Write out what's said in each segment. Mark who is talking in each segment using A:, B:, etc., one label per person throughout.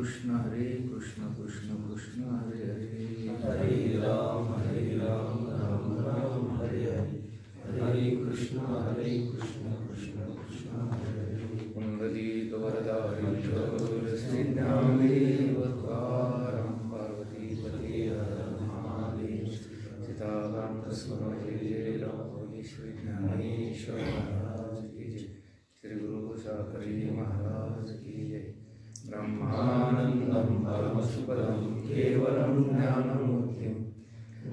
A: कृष्ण कृष्ण कृष्ण हरे हरे
B: हरे राम राम राम हरे हरे हरे कृष्ण कृष्ण कृष्ण हरे हरे
A: पुंडलीक वरदारी विठ्ठल श्री ज्ञानदेव तुकाराम पार्वती पती हर महादेव सीताकांत स्मरण जय राम श्री ज्ञानेश्वर महाराज की जय श्री गुरु साकरी महाराज की जय ब्रह्मानंदं परमसुखदं केवलं ज्ञानमूर्तिं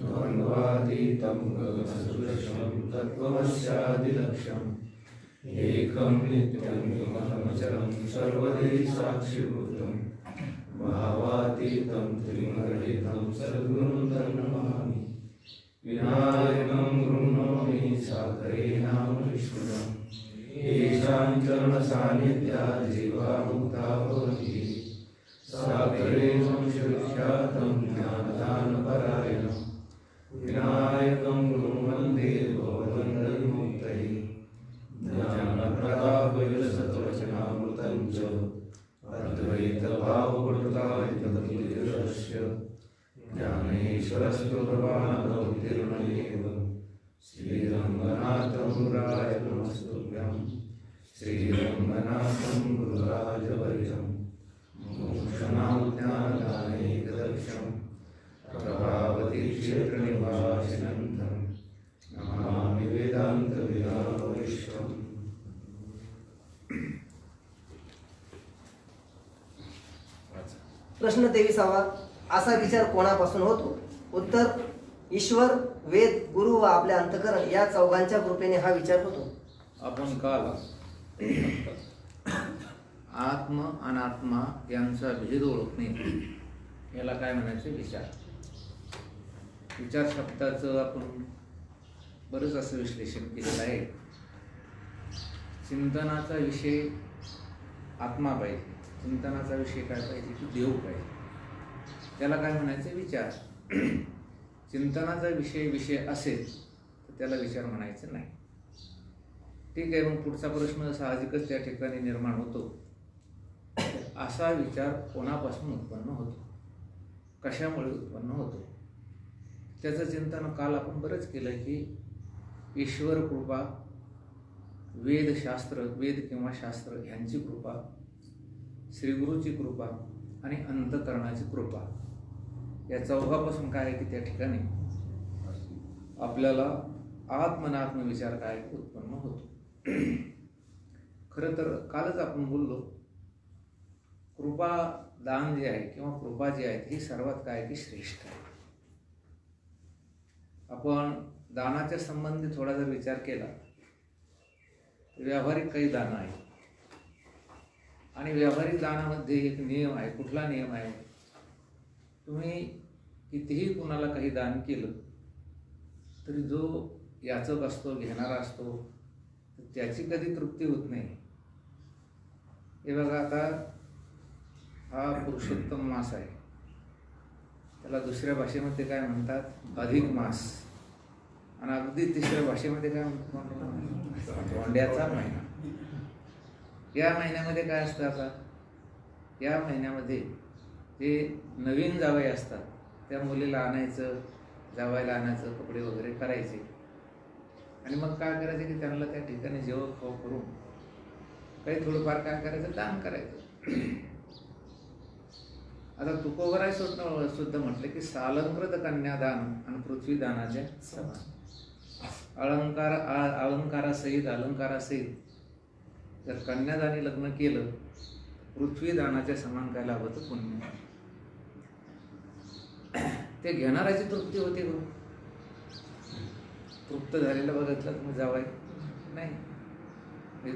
A: द्वन्द्वातीतं गगनसदृशं तत्त्वमस्यादिलक्ष्यम् एकं नित्यं विमलमचलं सर्वदेहि साक्षिभूतं भावातीतं त्रिगुणरहितं सद्गुरुं तं नमामि विनायकं गृह्णोमि साकरे नाम विष्णुं येषां चरणसान्निध्यात् जीवा मुक्ता भवन्ति साकरे संशुद्ध्यातं ज्ञानदानपरायणं विनायकं गुरुं वन्दे भवबन्धविमुक्तये ज्ञानप्रदापविलसत्वचनामृतं च अद्वैतभावपटुतायतदुर्यस्य ज्ञानेश्वरस्तु भगवानवतीर्णमेव श्रीरङ्गनाथं गुराय नमस्तुभ्यं श्रीरङ्गनाथं गुरुराजवर्यं मोक्षणां ज्ञानदानैकदक्षं प्रभावती क्षेत्रनिवासिनं नमामि वेदान्तविदाविष्टम्
C: प्रश्न 23वा असा विचार कोणापासून होतो? उत्तर ईश्वर, वेद, गुरु व आपल्या अंतःकरण या चौघांच्या कृपेने हा विचार होतो.
A: आपण काल आत्म अनात्मा यांचा भेद ओळखणे याला काय म्हणायचे? विचार शब्दाचं आपण बरंच असं विश्लेषण केलेलं आहे. चिंतनाचा विषय आत्मा पाहिजे, चिंतनाचा विषय काय पाहिजे की देव पाहिजे, त्याला काय म्हणायचे? विचार. चिंतनाचा विषय असेल तर त्याला विचार म्हणायचं नाही. ठीक आहे, मग पुढचा प्रश्न साहजिकच त्या ठिकाणी निर्माण होतो, असा विचार कोणापासून उत्पन्न होतो, कशामुळे उत्पन्न होतो? त्याचं चिंतन काल आपण बरंच केलं की ईश्वर कृपा, वेदशास्त्र, वेद किंवा शास्त्र ह्यांची कृपा, श्रीगुरूची कृपा आणि अंतःकरणाची कृपा, या चौघापासून काय आहे की त्या ठिकाणी आपल्याला आत्मनात्म विचार काय उत्पन्न होतो. खरं तर कालच आपण बोललो, कृपा दान जे आहे किंवा कृपा जी आहे ही सर्वात काय की श्रेष्ठ आहे. आपण दानाच्या संबंधी थोडा जर विचार केला तर व्यावहारिक काही दानं आहेत आणि व्यावहारिक दानामध्ये एक नियम आहे. कुठला नियम आहे? तुम्ही कितीही कुणाला काही दान केलं तरी जो याचक असतो, घेणारा असतो, त्याची कधी तृप्ती होत नाही. हे बघा, आता हा पुरुषोत्तम मास आहे, त्याला दुसऱ्या भाषेमध्ये काय म्हणतात? अधिक मास. आणि अगदी तिसऱ्या भाषेमध्ये काय म्हणतात? धोंड्याचा महिना. या महिन्यामध्ये काय असतं? आता या महिन्यामध्ये जे नवीन जावई असतात त्या मुलीला आणायचं, जावायला आणायचं, कपडे वगैरे करायचे आणि मग काय करायचं की त्यांना त्या ठिकाणी जेवण खाऊ करून काही थोडंफार काय करायचं? दान करायचं. आता तुकोबराय सुद्धा म्हटलं की सालंकृत कन्यादान आणि पृथ्वीदानाच्या समान. अलंकारासहित जर कन्यादानी लग्न केलं पृथ्वीदानाच्या समान काय लाभतं? पुण्य. ते घेणाराची तृप्ती होते गो. तृप्त झालेलं बघितलं तुम्ही जावाय नाही,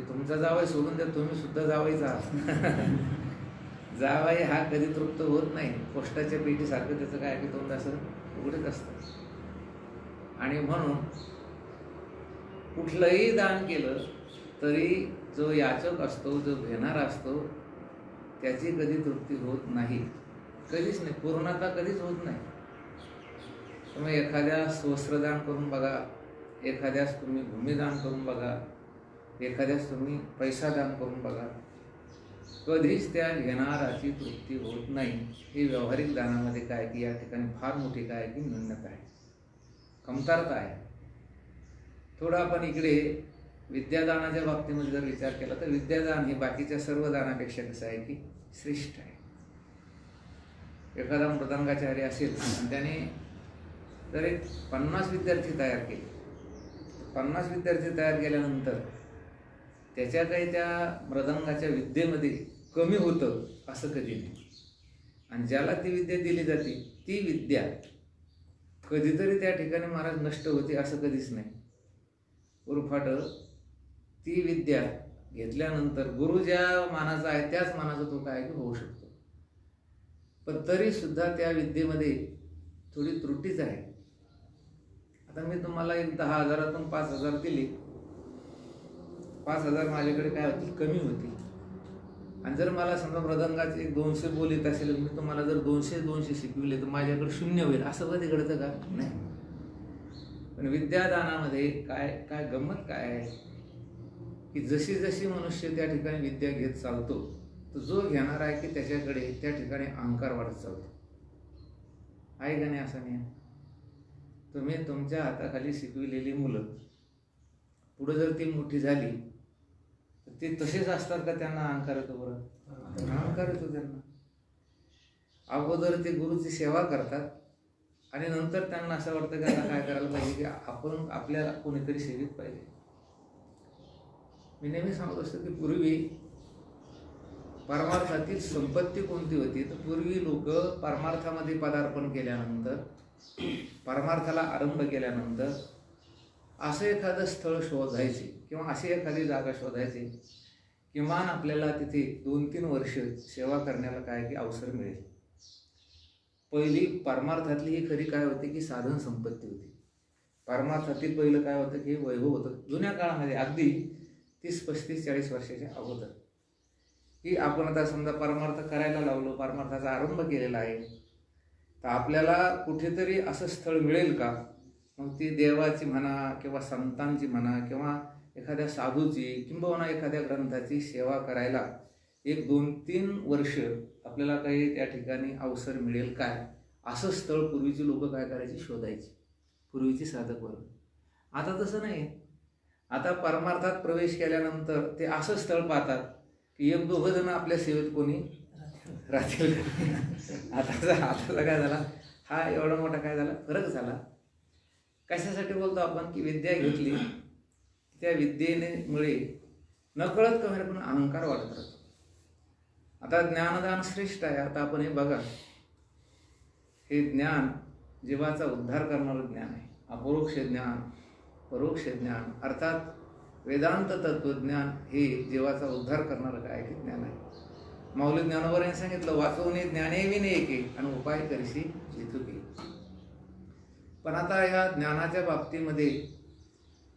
A: तुमचा जावाय सोडून द्या, तुम्ही सुद्धा जावायचा आहात. जावाई हा कधी तृप्त होत नाही. पोस्टाच्या पेटीसारखं त्याचं काय की तोंड असं उघडत असतं. आणि म्हणून कुठलंही दान केलं तरी जो याचक असतो, जो घेणारा असतो, त्याची कधी तृप्ती होत नाही, कधीच नाही. पूर्णता कधीच होत नाही. तुम्ही एखाद्यास वस्त्रदान करून बघा, एखाद्यास तुम्ही भूमिदान करून बघा, एखाद्यास तुम्ही पैसा दान करून बघा, कधीच त्या घेणाराची तृप्ती होत नाही. ही व्यावहारिक दानामध्ये काय की या ठिकाणी फार मोठी काय की न्यूनता आहे, कमतरता आहे. थोडं आपण इकडे विद्यादानाच्या बाबतीमध्ये जर विचार केला तर विद्यादान हे बाकीच्या सर्व दानापेक्षा कसं आहे की श्रेष्ठ आहे. एखादा मृदंगाचार्य असेल आणि त्याने जर एक 50 विद्यार्थी तयार केले, 50 विद्यार्थी तयार केल्यानंतर त्याच्या काही त्या मृदंगाच्या विद्येमध्ये कमी होतं असं कधी नाही. आणि ज्याला ती विद्या दिली जाते ती विद्या कधीतरी त्या ठिकाणी महाराज नष्ट होते असं कधीच नाही. उरफाट ती विद्या घेतल्यानंतर गुरु ज्या मानाचा आहे त्याच मानाचा तो काय होऊ शकतो. पण तरी सुद्धा त्या विद्येमध्ये थोडी त्रुटीच आहे. आता मी तुम्हाला एक 10,000तून 5,000 दिली, 5,000 माझ्याकडे काय होतील, कमी होतील. आणि जर मला समजा मृदंगाचे 200 बोल येत असेल, मी तुम्हाला जर 200 शिकविले तर माझ्याकडे 0 होईल असं कधी घडतं का? नाही. पण विद्यादानामध्ये काय गंमत काय आहे की जशी जशी मनुष्य त्या ठिकाणी विद्या घेत चालतो तर जो घेणार आहे की त्याच्याकडे त्या ठिकाणी अहंकार वाढत चालतो. आहे का नाही? असं नाही. तुम्ही तुमच्या हाताखाली शिकविलेली मुलं पुढे जर ती मोठी झाली तर ते तसेच असतात का? त्यांना अहंकार येतो? बरं, अहंकार येतो त्यांना. अगोदर ते गुरुची सेवा करतात आणि नंतर त्यांना असं वाटतं की आता काय करायला पाहिजे की आपण आपल्याला कोणीतरी सेवित पाहिजे. मी नेहमी सांगत असतो की पूर्वी परमार्थातील संपत्ती कोणती होती तर पूर्वी लोक परमार्थामध्ये पदार्पण केल्यानंतर, परमार्थाला आरंभ केल्यानंतर असं एखादं स्थळ शोधायचे किंवा अशी एखादी जागा शोधायचे किमान आपल्याला तिथे 2-3 वर्ष सेवा करण्याला काय की अवसर मिळेल. पहिली परमार्थातली ही खरी काय होती की साधन संपत्ती होती. परमार्थातील पहिलं काय होतं की वैभव होतं. जुन्या काळामध्ये अगदी 30, 35, 40 वर्षाच्या अगोदर की आपण आता समजा परमार्थ करायला लावलो, परमार्थाचा आरंभ केलेला आहे, तर आपल्याला कुठेतरी असं स्थळ मिळेल का? मग ती देवाची म्हणा किंवा संतांची म्हणा किंवा एखाद्या साधूची किंबहुना एखाद्या ग्रंथाची सेवा करायला 1-2-3 वर्ष आपल्याला काही त्या ठिकाणी अवसर मिळेल काय असं स्थळ पूर्वीची लोक काय करायची, शोधायची, पूर्वीची साधक वर्ग. आता तसं नाही. आता परमार्थात प्रवेश केल्यानंतर ते असं स्थळ पाहतात की 1-2 जण आपल्या सेवेत कोणी राहतील. आताचा काय झाला, हा एवढा मोठा काय झाला, फरक झाला. कशासाठी बोलतो आपण की विद्या घेतली, त्या विद्येमुळे नकळत कमी पण अहंकार वाढत राहतो. आता ज्ञानदान श्रेष्ठ आहे. आता आपण हे बघा, हे ज्ञान जीवाचा उद्धार करणारं ज्ञान आहे. अपरोक्ष ज्ञान, परोक्ष ज्ञान अर्थात वेदांत तत्वज्ञान हे जीवाचा उद्धार करणारं काय की ज्ञान आहे. माऊली ज्ञानोबा यांनी सांगितलं, वाचवणे ज्ञाने विने एके आणि उपाय करशी जितुके. पण आता या ज्ञानाच्या बाबतीमध्ये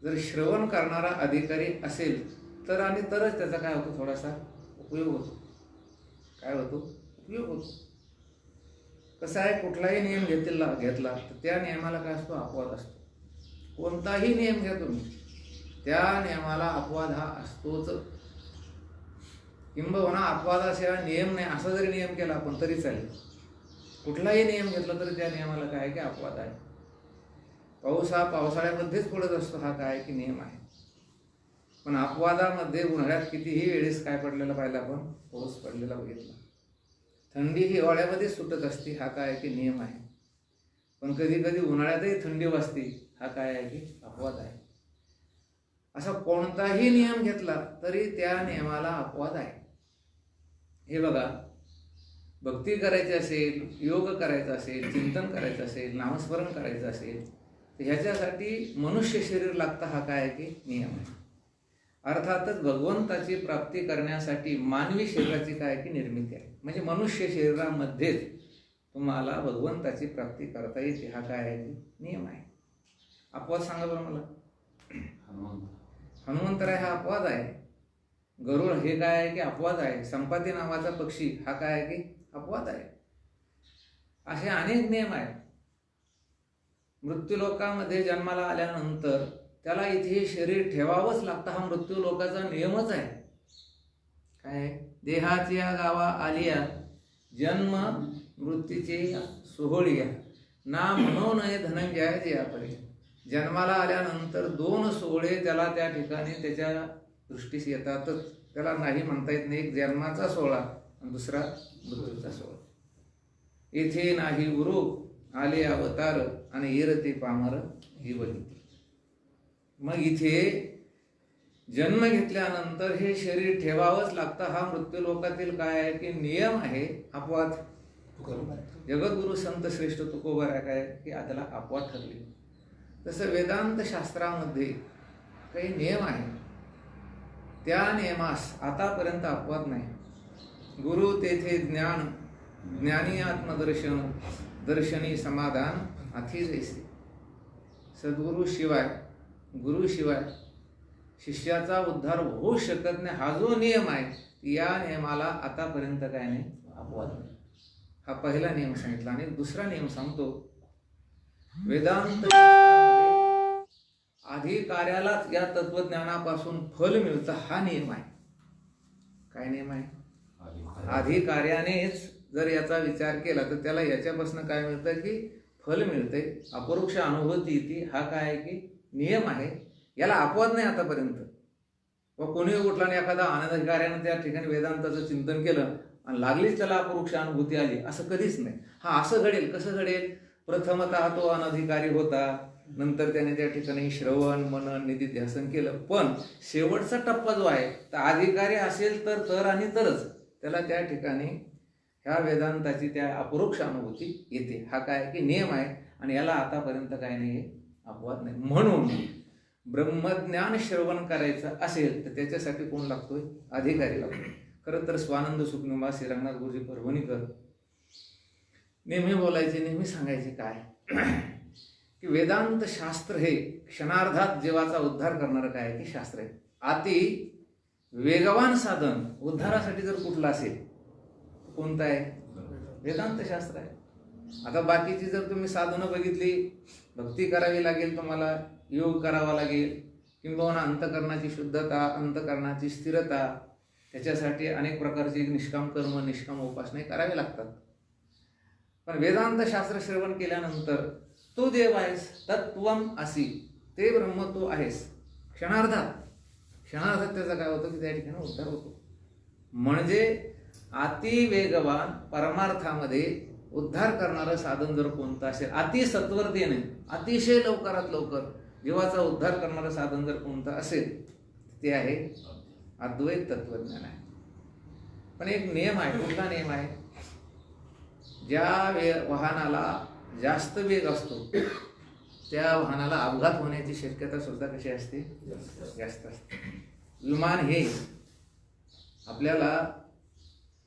A: जर श्रवण करणारा अधिकारी असेल तर आणि तरच त्याचा काय होतो, थोडासा उपयोग होतो. काय होतो? उपयोग होतो. कसं आहे, कुठलाही नियम घेतला तर त्या नियमाला काय असतो, अपवाद असतो. कोणताही नियम घ्या तुम्ही, त्या नियमाला अपवाद हा असतोच. किंबहुना अपवादाशिवाय नियम नाही असा जरी नियम केला आपण तरी चालेल. कुठलाही नियम घेतला तरी त्या नियमाला काय की अपवाद आहे. पाऊस हा पावसाळ्यामध्येच पडत असतो, हा काय की नियम आहे. पण अपवादामध्ये उन्हाळ्यात कितीही वेळेस काय पडलेला पाहिजे आपण, पाऊस पडलेला बघितला. थंडी ही हिवाळ्यामध्ये सुटत असते, हा काय की नियम आहे. पण कधी कधी उन्हाळ्यातही थंडी वाजते, हा काय आहे की अपवाद आहे. असा कोणताही नियम घेतला तरी त्या नियमाला अपवाद आहे. हे बघा, भक्ती करायची असेल, योग करायचा असेल, चिंतन करायचं असेल, नामस्मरण करायचं असेल तर ह्याच्यासाठी मनुष्य शरीर लागतं, हा काय की नियम आहे. अर्थातच भगवंताची प्राप्ती करण्यासाठी मानवी शरीराची काय की निर्मिती आहे. म्हणजे मनुष्य शरीरामध्येच तुम्हाला भगवंताची प्राप्ती करता येते, हा काय आहे की नियम आहे. अपवाद सांगा बरं मला. हनुमंतराय हा अपवाद आहे. गरुड हे काय आहे की अपवाद आहे. संपाती नावाचा पक्षी हा काय आहे की अपवाद आहे. असे अनेक नियम आहेत. मृत्यूलोकामध्ये जन्माला आल्यानंतर त्याला इथे शरीर ठेवावंच लागतं, हा मृत्यूलोकाचा नियमच आहे. काय देहाच्या गावा आलिया जन्म मृत्यूचे सोहळिया ना म्हणून धनंजयाचे आपले. जन्माला आल्यानंतर 2 सोहळे त्याला त्या ठिकाणी त्याच्या दृष्टीस येतातच. त्याला नाही म्हणता येत नाही. एक जन्माचा सोहळा आणि दुसरा मृत्यूचा सोहळा. येथे नाही गुरु आले अवतार आणि येरते पामर ही बघितली. मग इथे जन्म घेतल्यानंतर हे शरीर ठेवावंच लागतं. हा मृत्यू लोकातील काय आहे की नियम आहे. अपवाद जगद्गुरु संत श्रेष्ठ तुकोबर काय की त्याला अपवाद ठरले. तसं वेदांत शास्त्रामध्ये काही नियम आहे. त्या नियमास आतापर्यंत अपवाद नाही. गुरु तेथे ज्ञान ज्ञानी आत्मदर्शन दर्शनी समाधान अथी जैसे. सद्गुरु शिवाय गुरु शिवाय शिष्याचा उद्धार होऊ शकत नाही. हा जो नियम आहे या नियमाला आतापर्यंत काय नाही अपवाद नाही. हा पहिला नियम सांगितला. आणि दुसरा नियम सांगतो. वेदांत शास्त्रामध्ये आधी कार्यालाच या तत्वज्ञानापासून फल मिळतं हा नियम आहे. काय नियम आहे? आधी कार्यानेच जर याचा विचार केला तर त्याला याच्यापासून काय मिळतं की फल मिळते. अपरोक्ष अनुभूती ती हा काय आहे की नियम आहे. याला अपवाद नाही आतापर्यंत. व कोणी उठला आणि एखादा अनधिकार्यानं त्या ठिकाणी वेदांताचं चिंतन केलं आणि लागलीच त्याला अपरोक्ष अनुभूती आली असं कधीच नाही. हा असं घडेल. कसं घडेल? प्रथमतः तो अनधिकारी होता. नंतर त्याने त्या ठिकाणी श्रवण मनन निधिध्यासन केलं. पण शेवटचा टप्पा जो आहे तर अधिकारी असेल तर आणि तरच त्याला त्या ठिकाणी ह्या वेदांताची त्या अपरोक्ष अनुभूती येते. हा काय की नियम आहे. आणि याला आतापर्यंत काय नाही अपवाद नाही. म्हणून ब्रह्मज्ञान श्रवण करायचं असेल तर त्याच्यासाठी कोण लागतोय? अधिकारी लागतोय. खरं तर स्वानंद सुखनिमा श्रीरंगनाथ गुरुजी परभणीकर नेहमी बोलायचे नेहमी सांगायचे काय की वेदांत शास्त्र हे क्षणार्धात जीवाचा उद्धार करणारं काय की शास्त्र आहे. अति वेगवान साधन उद्धारासाठी जर कुठलं असेल कोणतं आहे? वेदांत शास्त्र आहे. आता बाकीची जर तुम्ही साधनं बघितली भक्ती करावी लागेल तुम्हाला, योग करावा लागेल, किंबहुना अंतकरणाची शुद्धता अंतकरणाची स्थिरता त्याच्यासाठी अनेक प्रकारचे निष्काम कर्म निष्काम उपासना करावे लागतात. पण वेदांत शास्त्र श्रवण केल्यानंतर तो देव आहेस तत्वम असी ते ब्रह्म तू आहेस. क्षणार्धात त्याचा काय होतं की त्या ठिकाणी उद्धार होतो. म्हणजे अति वेगवान परमार्थामध्ये उद्धार करणारं साधन जर कोणतं असेल अति सत्वरतेने अतिशय लवकरात लवकर जीवाचा उद्धार करणारं साधन जर कोणतं असेल ते आहे अद्वैत तत्वज्ञान आहे. पण एक नियम आहे. कुठला नियम आहे? ज्या वाहनाला जास्त वेग असतो त्या वाहनाला अपघात होण्याची शक्यता सुद्धा कशी असते? जास्त असते. विमान हे आपल्याला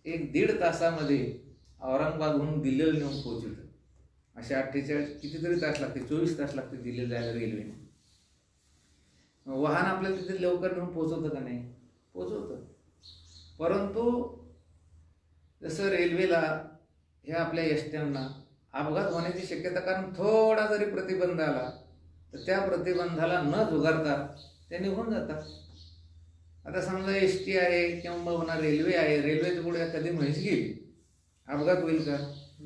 A: 1-1.5 तासामध्ये औरंगाबादहून दिल्लीला नेऊन पोहोचवतं. असे 48 कितीतरी तास लागते, 24 तास लागते दिल्लीला जायला रेल्वेने. वाहन आपल्याला तिथे लवकर नेऊन पोहोचवतं का नाही? पोहोचवतं. परंतु जसं रेल्वेला ह्या आपल्या एसट्यांना अपघात होण्याची शक्यता कारण थोडा जरी प्रतिबंध आला तर त्या प्रतिबंधाला न झुगारता ते निघून जातात. आता समजा एसटी आहे किंवा रेल्वे आहे. रेल्वेच्या पुढे कधी म्हैस गेली अपघात होईल का?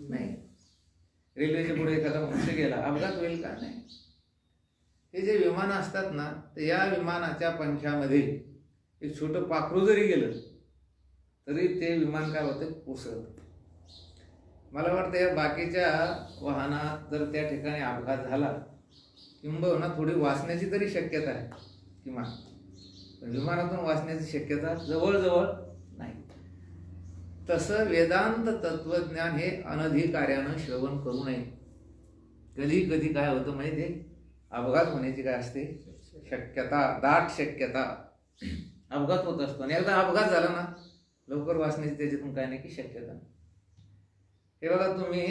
A: नाही. रेल्वेच्या पुढे एखादा मनुष्य गेला अपघात होईल का? नाही. हे जे विमानं असतात ना तर या विमानाच्या पंख्यामध्ये एक छोटं पाखरू जरी गेलं तरी ते विमान काय होतं? कोसळतं. मला वाटतं या बाकीच्या वाहनात जर त्या ठिकाणी अपघात झाला किंबहुना थोडी वाचण्याची तरी शक्यता आहे किमान, पण विमानातून वाचण्याची शक्यता जवळजवळ नाही. तसं वेदांत तत्वज्ञान हे अनधिकार्यानं श्रवण करू नये. कधी कधी काय होतं माहिती आहे? अपघात होण्याची काय असते? शक्यता, दाट शक्यता. अपघात होत असतो आणि एकदा अपघात झाला ना लवकर वाचण्याची त्याच्यातून काय नाही की शक्यता. हे बघा तुम्ही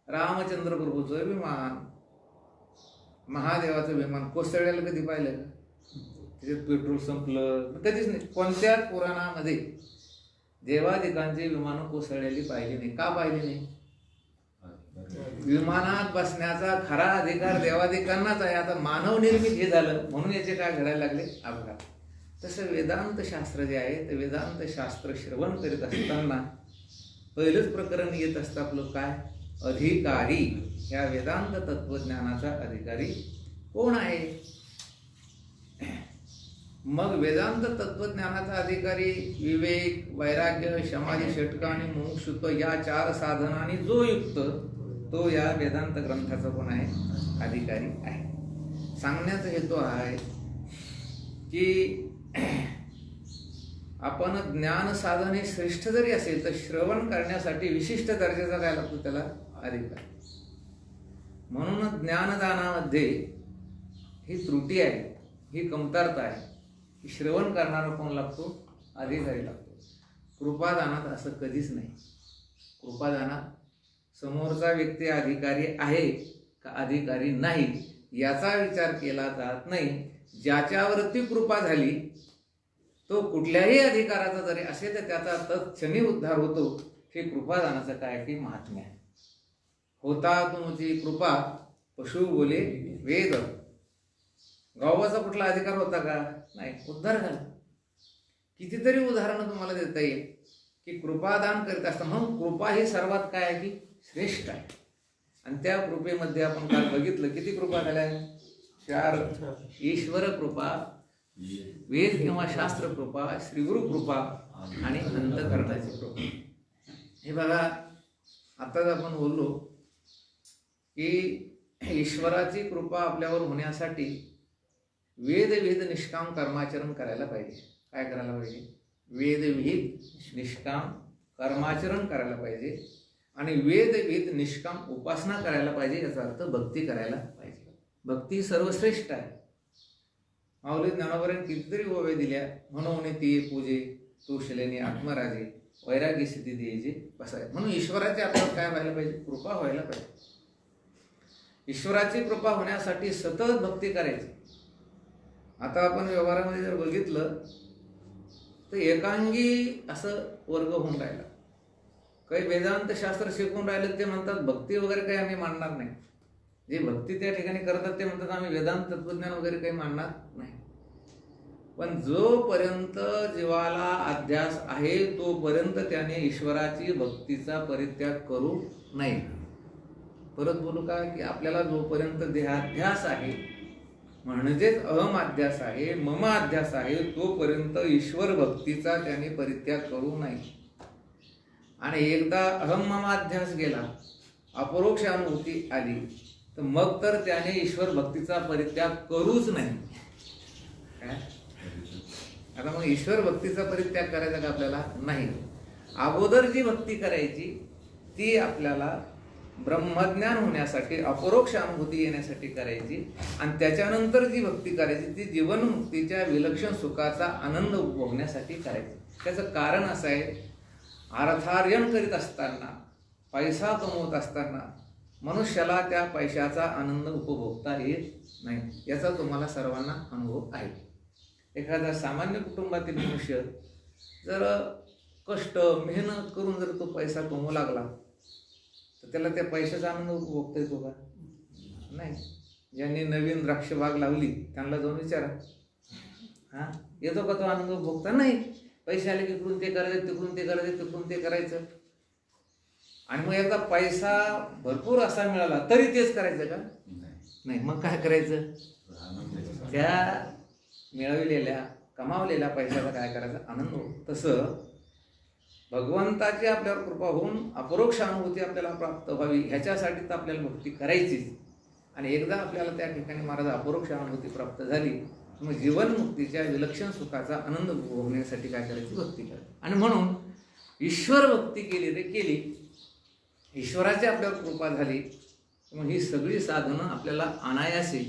A: रामचंद्र प्रभूचं विमान, महादेवाचं विमान कोसळलेलं कधी पाहिलं का? त्याच्यात पेट्रोल संपलं कधीच नाही. कोणत्याच पुराणामध्ये देवादिकांची विमानं कोसळलेली पाहिली नाही. का पाहिली नाही? विमानात बसण्याचा खरा अधिकार देवादिकांनाच आहे. आता मानव निर्मित हे झालं म्हणून याचे काय घडायला लागले? अपघात. तसं वेदांत शास्त्र जे आहे ते वेदांत शास्त्र श्रवण करीत असताना पहिलंच प्रकरण येत असतं आपलं काय? अधिकारी. या वेदांत तत्वज्ञानाचा अधिकारी कोण आहे? मग वेदांत तत्वज्ञानाचा अधिकारी विवेक, वैराग्य, समाधी, षटक आणि मुमुक्षुत्व या 4 साधनांनी जो युक्त तो या वेदांत ग्रंथाचा कोण आहे? अधिकारी आहे. सांगण्याचा हेतू आहे की आपण ज्ञान साधन हे श्रेष्ठ जरी असेल तर श्रवण करण्यासाठी विशिष्ट दर्जाचा काय लागतो? त्याला अधिकार. म्हणून ज्ञानदानामध्ये ही त्रुटी आहे, ही कमतरता आहे की श्रवण करणारा कोण लागतो? अधिकारी लागतो. कृपादानात असं कधीच नाही. कृपादानात समोरचा व्यक्ती अधिकारी आहे का अधिकारी नाही याचा विचार केला जात नाही. ज्याच्यावरती कृपा झाली तो कुठल्याही अधिकाराचा जरी असेल तर त्याचा तत्क्षणी उद्धार होतो. हे कृपादानाचं काय की महात्म्य आहे. होता तुमची कृपा पशु बोले वेद. गावाचा कुठला अधिकार होता का? नाही. उद्धार झाला. कितीतरी उदाहरणं तुम्हाला देता येईल की कृपादान करीत असताना म्हणून कृपा ही सर्वात काय आहे की श्रेष्ठ आहे. आणि त्या कृपेमध्ये आपण काल बघितलं किती कृपा झाल्या? 4. ईश्वर कृपा, वेद किंवा शास्त्र कृपा, श्रीगुरु कृपा आणि अंतःकरणाची कृपा. हे बघा, आताच आपण बोललो की ईश्वराची कृपा आपल्यावर होण्यासाठी वेदविहित निष्काम कर्माचरण करायला पाहिजे. काय करायला पाहिजे? वेदविहित निष्काम कर्माचरण करायला पाहिजे आणि वेदविहित निष्काम उपासना करायला पाहिजे. याचा अर्थ भक्ती करायला पाहिजे. भक्ती सर्वश्रेष्ठ आहे. माऊली ज्ञानोबांनी कितीतरी ओव्या दिल्या. म्हणून ती पूजे तुशलेनी आत्मराजे वैराग्य स्थिती द्यायची बसाय. म्हणून ईश्वराची आपल्याला काय व्हायला पाहिजे? कृपा व्हायला पाहिजे. ईश्वराची कृपा होण्यासाठी सतत भक्ती करायची. आता आपण व्यवहारामध्ये जर बघितलं तर एकांगी असं वर्ग होऊन राहिला. काही वेदांत शास्त्र शिकून राहिले ते म्हणतात भक्ती वगैरे काही आम्ही मानणार नाही. जे भक्ती त्या ठिकाणी करतात ते म्हणतात आम्ही वेदांत तत्वज्ञान वगैरे काही मानणार नाही. पण जोपर्यंत जीवाला अध्यास आहे तोपर्यंत त्याने ईश्वराची भक्तीचा परित्याग करू नये. परत बोलू का की आपल्याला जोपर्यंत देहाध्यास आहे म्हणजेच अहम अध्यास आहे, मम अध्यास आहे, तोपर्यंत ईश्वर भक्तीचा त्याने परित्याग करू नये. आणि एकदा अहम मम अध्यास गेला, अपरोक्ष अनुभूती आली तर मग तर त्याने ईश्वर भक्तीचा परित्याग करूच नाही. आता मग ईश्वर भक्तीचा परित्याग करायचा का आपल्याला? नाही. अगोदर जी भक्ती करायची ती आपल्याला ब्रह्मज्ञान होण्यासाठी, अपरोक्ष अनुभूती येण्यासाठी करायची. आणि त्याच्यानंतर जी भक्ती करायची ती जीवनमुक्तीच्या विलक्षण सुखाचा आनंद उपभोगण्यासाठी करायची. त्याचं कारण असं आहे, अर्थार्जन करीत असताना, पैसा कमवत असताना मनुष्याला त्या पैशाचा आनंद उपभोगता येत नाही. याचा तुम्हाला सर्वांना अनुभव आहे. एखादा सामान्य कुटुंबातील मनुष्य जर कष्ट मेहनत करून जर तो पैसा कमवू लागला तर त्याला त्या पैशाचा आनंद उपभोगता येतो का? नाही. ज्यांनी नवीन द्राक्ष बाग लावली त्यांना जाऊन विचारा, येतो का तो आनंद उपभोगता? नाही. पैसे आले की इकडून ते करायचं, तिकडून ते करायचं, तिकडून ते करायचं. आणि मग एकदा पैसा भरपूर असा मिळाला तरी तेच करायचं का? नाही. मग काय करायचं? त्या मिळवलेल्या कमावलेल्या पैशाचा काय करायचा? आनंद होतो. तसं भगवंताची आपल्यावर कृपा होऊन अपरोक्ष अनुभूती आपल्याला प्राप्त व्हावी ह्याच्यासाठी तर आपल्याला भक्ती करायचीच. आणि एकदा आपल्याला त्या ठिकाणी महाराज अपरोक्ष अनुभूती प्राप्त झाली मग जीवनमुक्तीच्या विलक्षण सुखाचा आनंद भोगण्यासाठी काय करायची? भक्ती करायची. आणि म्हणून ईश्वर भक्ती केली रे केली, ईश्वराची आपल्यावर कृपा झाली मग ही सगळी साधनं आपल्याला अनायासे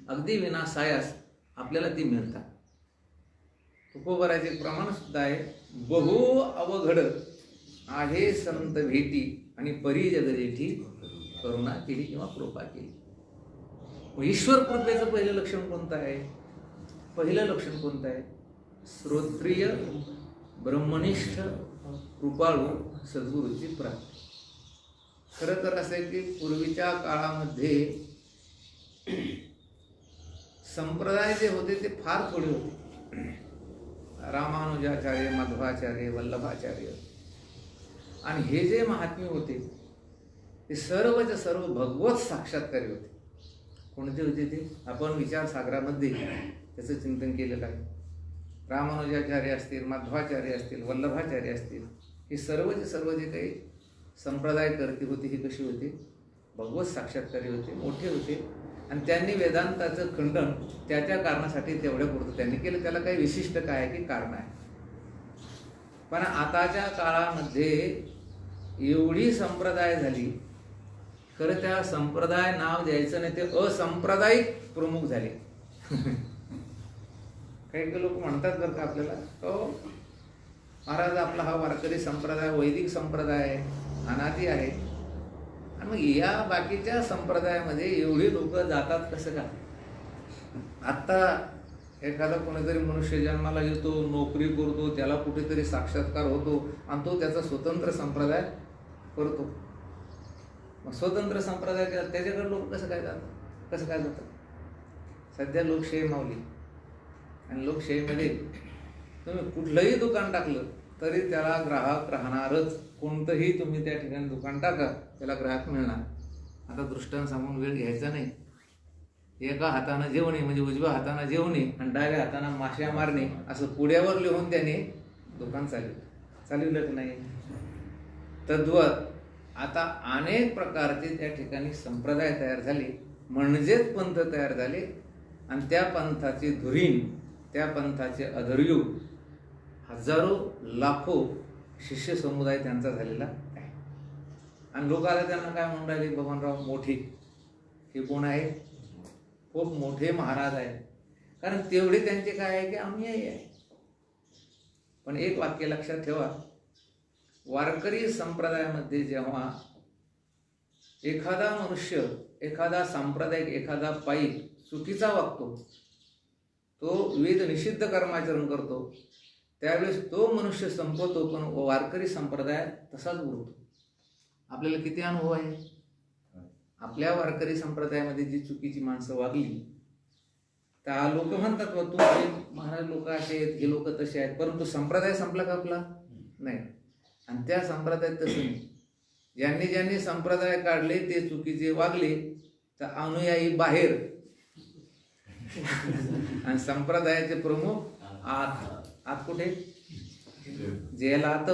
A: अगदी विनासायास आपल्याला ती मिळतात. तुकोबराचे प्रमाण सुद्धा आहे, बहु अवघड आहे संत भेटी आणि परी जगजेठी करुणा केली किंवा कृपा केली. ईश्वर कृपेचं पहिलं लक्षण कोणतं आहे? पहिलं लक्षण कोणतं आहे? श्रोत्रिय ब्रह्मनिष्ठ कृपाळू सद्गुरूची प्राप्ती. खरं तर असं आहे की पूर्वीच्या काळामध्ये संप्रदाय जे होते ते फार थोडे होते. रामानुजाचार्य, मध्वाचार्य, वल्लभाचार्य आणि हे जे महात्मे होते ते सर्वच सर्व भगवत साक्षात्कारी होते. कोणते होते ते? आपण विचारसागरामध्ये त्याचं चिंतन केलेलं आहे. रामानुजाचार्य असतील, मध्वाचार्य असतील, वल्लभाचार्य असतील, हे सर्वचे सर्व जे काही संप्रदायकर्ते होते हे कसे होते? भगवत साक्षात्कारी होते, मोठे होते. आणि त्यांनी वेदांताचं खंडन त्या कारणासाठी तेवढ्या पुरतं त्यांनी केलं. त्याला काही विशिष्ट काय आहे की कारण आहे. पण आताच्या काळामध्ये एवढी संप्रदाय झाली, खरं त्या संप्रदाय नाव द्यायचं नाही, ते असंप्रदायिक प्रमुख झाले. काही लोक म्हणतात बरं का आपल्याला, तो महाराज आपला हा वारकरी संप्रदाय वैदिक संप्रदाय आहे, अनादी आहे. आणि मग या बाकीच्या संप्रदायामध्ये एवढी लोक जातात कसं का? आत्ता एखादा कोणीतरी मनुष्य जन्माला येतो, नोकरी करतो, त्याला कुठेतरी साक्षात्कार होतो आणि तो त्याचा स्वतंत्र संप्रदाय करतो. मग स्वतंत्र संप्रदाय केला त्याच्याकडे लोक कसं काय जातात? सध्या लोकशाही मावली आणि लोकशाहीमध्ये तुम्ही कुठलंही दुकान टाकलं तरी त्याला ग्राहक राहणारच. कोणतंही तुम्ही त्या ठिकाणी दुकान टाका, त्याला ग्राहक मिळणार. आता दृष्टांत सांगून वेळ घ्यायचा नाही. एका हातानं जेवणे म्हणजे उजव्या हातानं जेवणे आणि डाव्या हातानं माश्या मारणे असं पुढ्यावर लिहून त्याने दुकान चालवलं की नाही? तद्वत आता अनेक प्रकारचे त्या ठिकाणी संप्रदाय तयार झाले, म्हणजेच पंथ तयार झाले. आणि त्या पंथाचे धुरीण, त्या पंथाचे अधर्युग, हजारो लाखो शिष्य समुदाय त्यांचा झालेला आहे. आणि लोक आता त्यांना काय म्हणून राहिले? बबनराव मोठे. हे कोण आहे? खूप मोठे महाराज आहेत. कारण तेवढे त्यांचे काय आहे की अनुयायी आहे. पण एक वाक्य लक्षात ठेवा, वारकरी संप्रदायामध्ये जेव्हा एखादा मनुष्य, एखादा सांप्रदायिक, एखादा पायी चुकीचा वागतो, तो वेद निषिद्ध कर्माचरण करतो, त्यावेळेस तो मनुष्य संपवतो. पण वारकरी संप्रदाय तसाच उरतो. आपल्याला किती अनुभव आहे? आपल्या वारकरी संप्रदायामध्ये जी चुकीची माणसं वागली, त्या लोक म्हणतात व तू महाराज लोक असे आहेत, हे लोक तसे आहेत. परंतु संप्रदाय संपला का आपला? नाही. आणि त्या संप्रदायात तसं नाही. ज्यांनी संप्रदाय काढले ते चुकीचे वागले तर अनुयायी बाहेर आणि संप्रदायाचे प्रमुख आत कुठे? जेलात.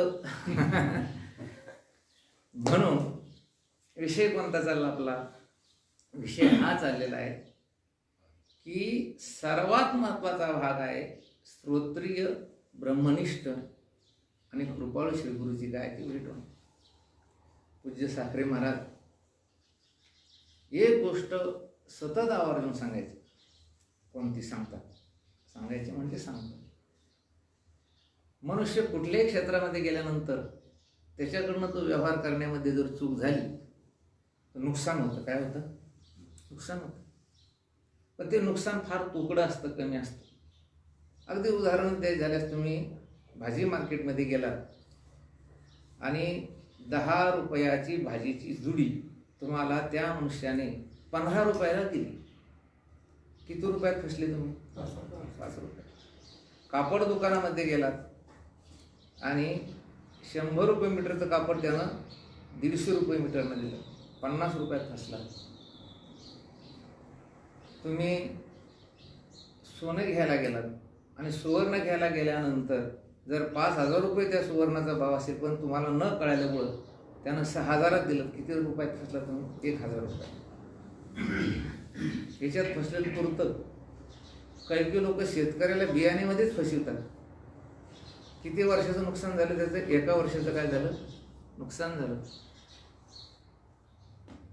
A: म्हणून विषय कोणता चालला आपला? विषय हा चाललेला आहे की सर्वात महत्वाचा भाग आहे स्तोत्रीय, ब्रह्मनिष्ठ आणि कृपाळू श्रीगुरूची काय ती भेटून. पूज्य साखरे महाराज एक गोष्ट सतत आवर्जून सांगायची. कोणती? सांगायची म्हणजे सांगतात. मनुष्य कुठल्याही क्षेत्रामध्ये गेल्यानंतर त्याच्याकडनं तो व्यवहार करण्यामध्ये जर चूक झाली तर नुकसान होतं. काय होतं? नुकसान होतं. पण ते नुकसान फार तुकडं असतं, कमी असतं. अगदी उदाहरण द्यायचं झाल्यास, तुम्ही भाजी मार्केटमध्ये गेलात आणि 10 रुपयाची भाजीची जुडी तुम्हाला त्या मनुष्याने 15 रुपयाला दिली. किती रुपयात फसले तुम्ही? 5 रुपये. कापड दुकानामध्ये गेलात आणि 100 रुपये मीटरचं कापड त्यानं 150 रुपये मीटरनं दिलं, 50 रुपयात फसला. तुम्ही सोनं घ्यायला गेलात आणि सुवर्ण घ्यायला गेल्यानंतर जर 5,000 रुपये त्या सुवर्णाचा भाव असेल, पण तुम्हाला न कळाल्यामुळं त्यानं 6,000 दिलं. किती रुपयात फसला तुम्ही? 1,000 रुपये. ह्याच्यात फसलेलं पुरतं. काही लोक शेतकऱ्याला बियाण्यामध्येच फसवतात. किती वर्षाचं नुकसान झालं त्याचं? एका वर्षाचं काय झालं? नुकसान झालं.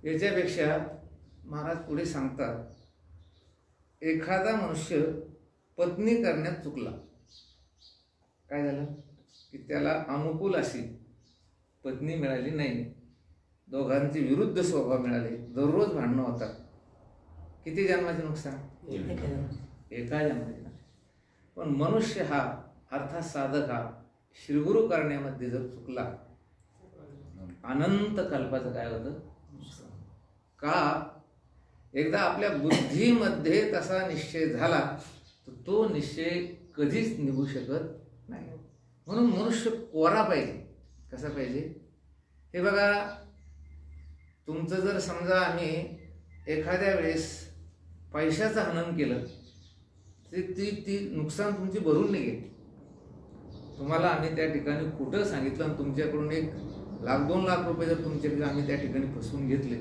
A: याच्यापेक्षा महाराज पुढे सांगतात, एखादा मनुष्य पत्नी करण्यात चुकला. काय झालं? की त्याला अनुकूल अशी पत्नी मिळाली नाही, दोघांचे विरुद्ध स्वभाव मिळाले, दररोज भांडणं होतात. किती जन्माचे नुकसान? एका जन्माचे. पण मनुष्य हा अर्थात साधक हा श्रीगुरु करण्यामध्ये जर चुकला, अनंत कल्पाचं काय होतं? का? एकदा आपल्या बुद्धीमध्ये तसा निश्चय झाला तर तो निश्चय कधीच निघू शकत नाही. म्हणून मनुष्य कोरा पाहिजे. कसा पाहिजे हे बघा. तुमचं जर समजा आम्ही एखाद्या वेळेस पैशाचं हनन केलं तर ती नुकसान तुमची भरून निघेल. तुम्हाला आम्ही त्या ठिकाणी कुठं सांगितलं आणि तुमच्याकडून 1,00,000-2,00,000 रुपये जर तुमच्याकडे आम्ही त्या ठिकाणी फसवून घेतले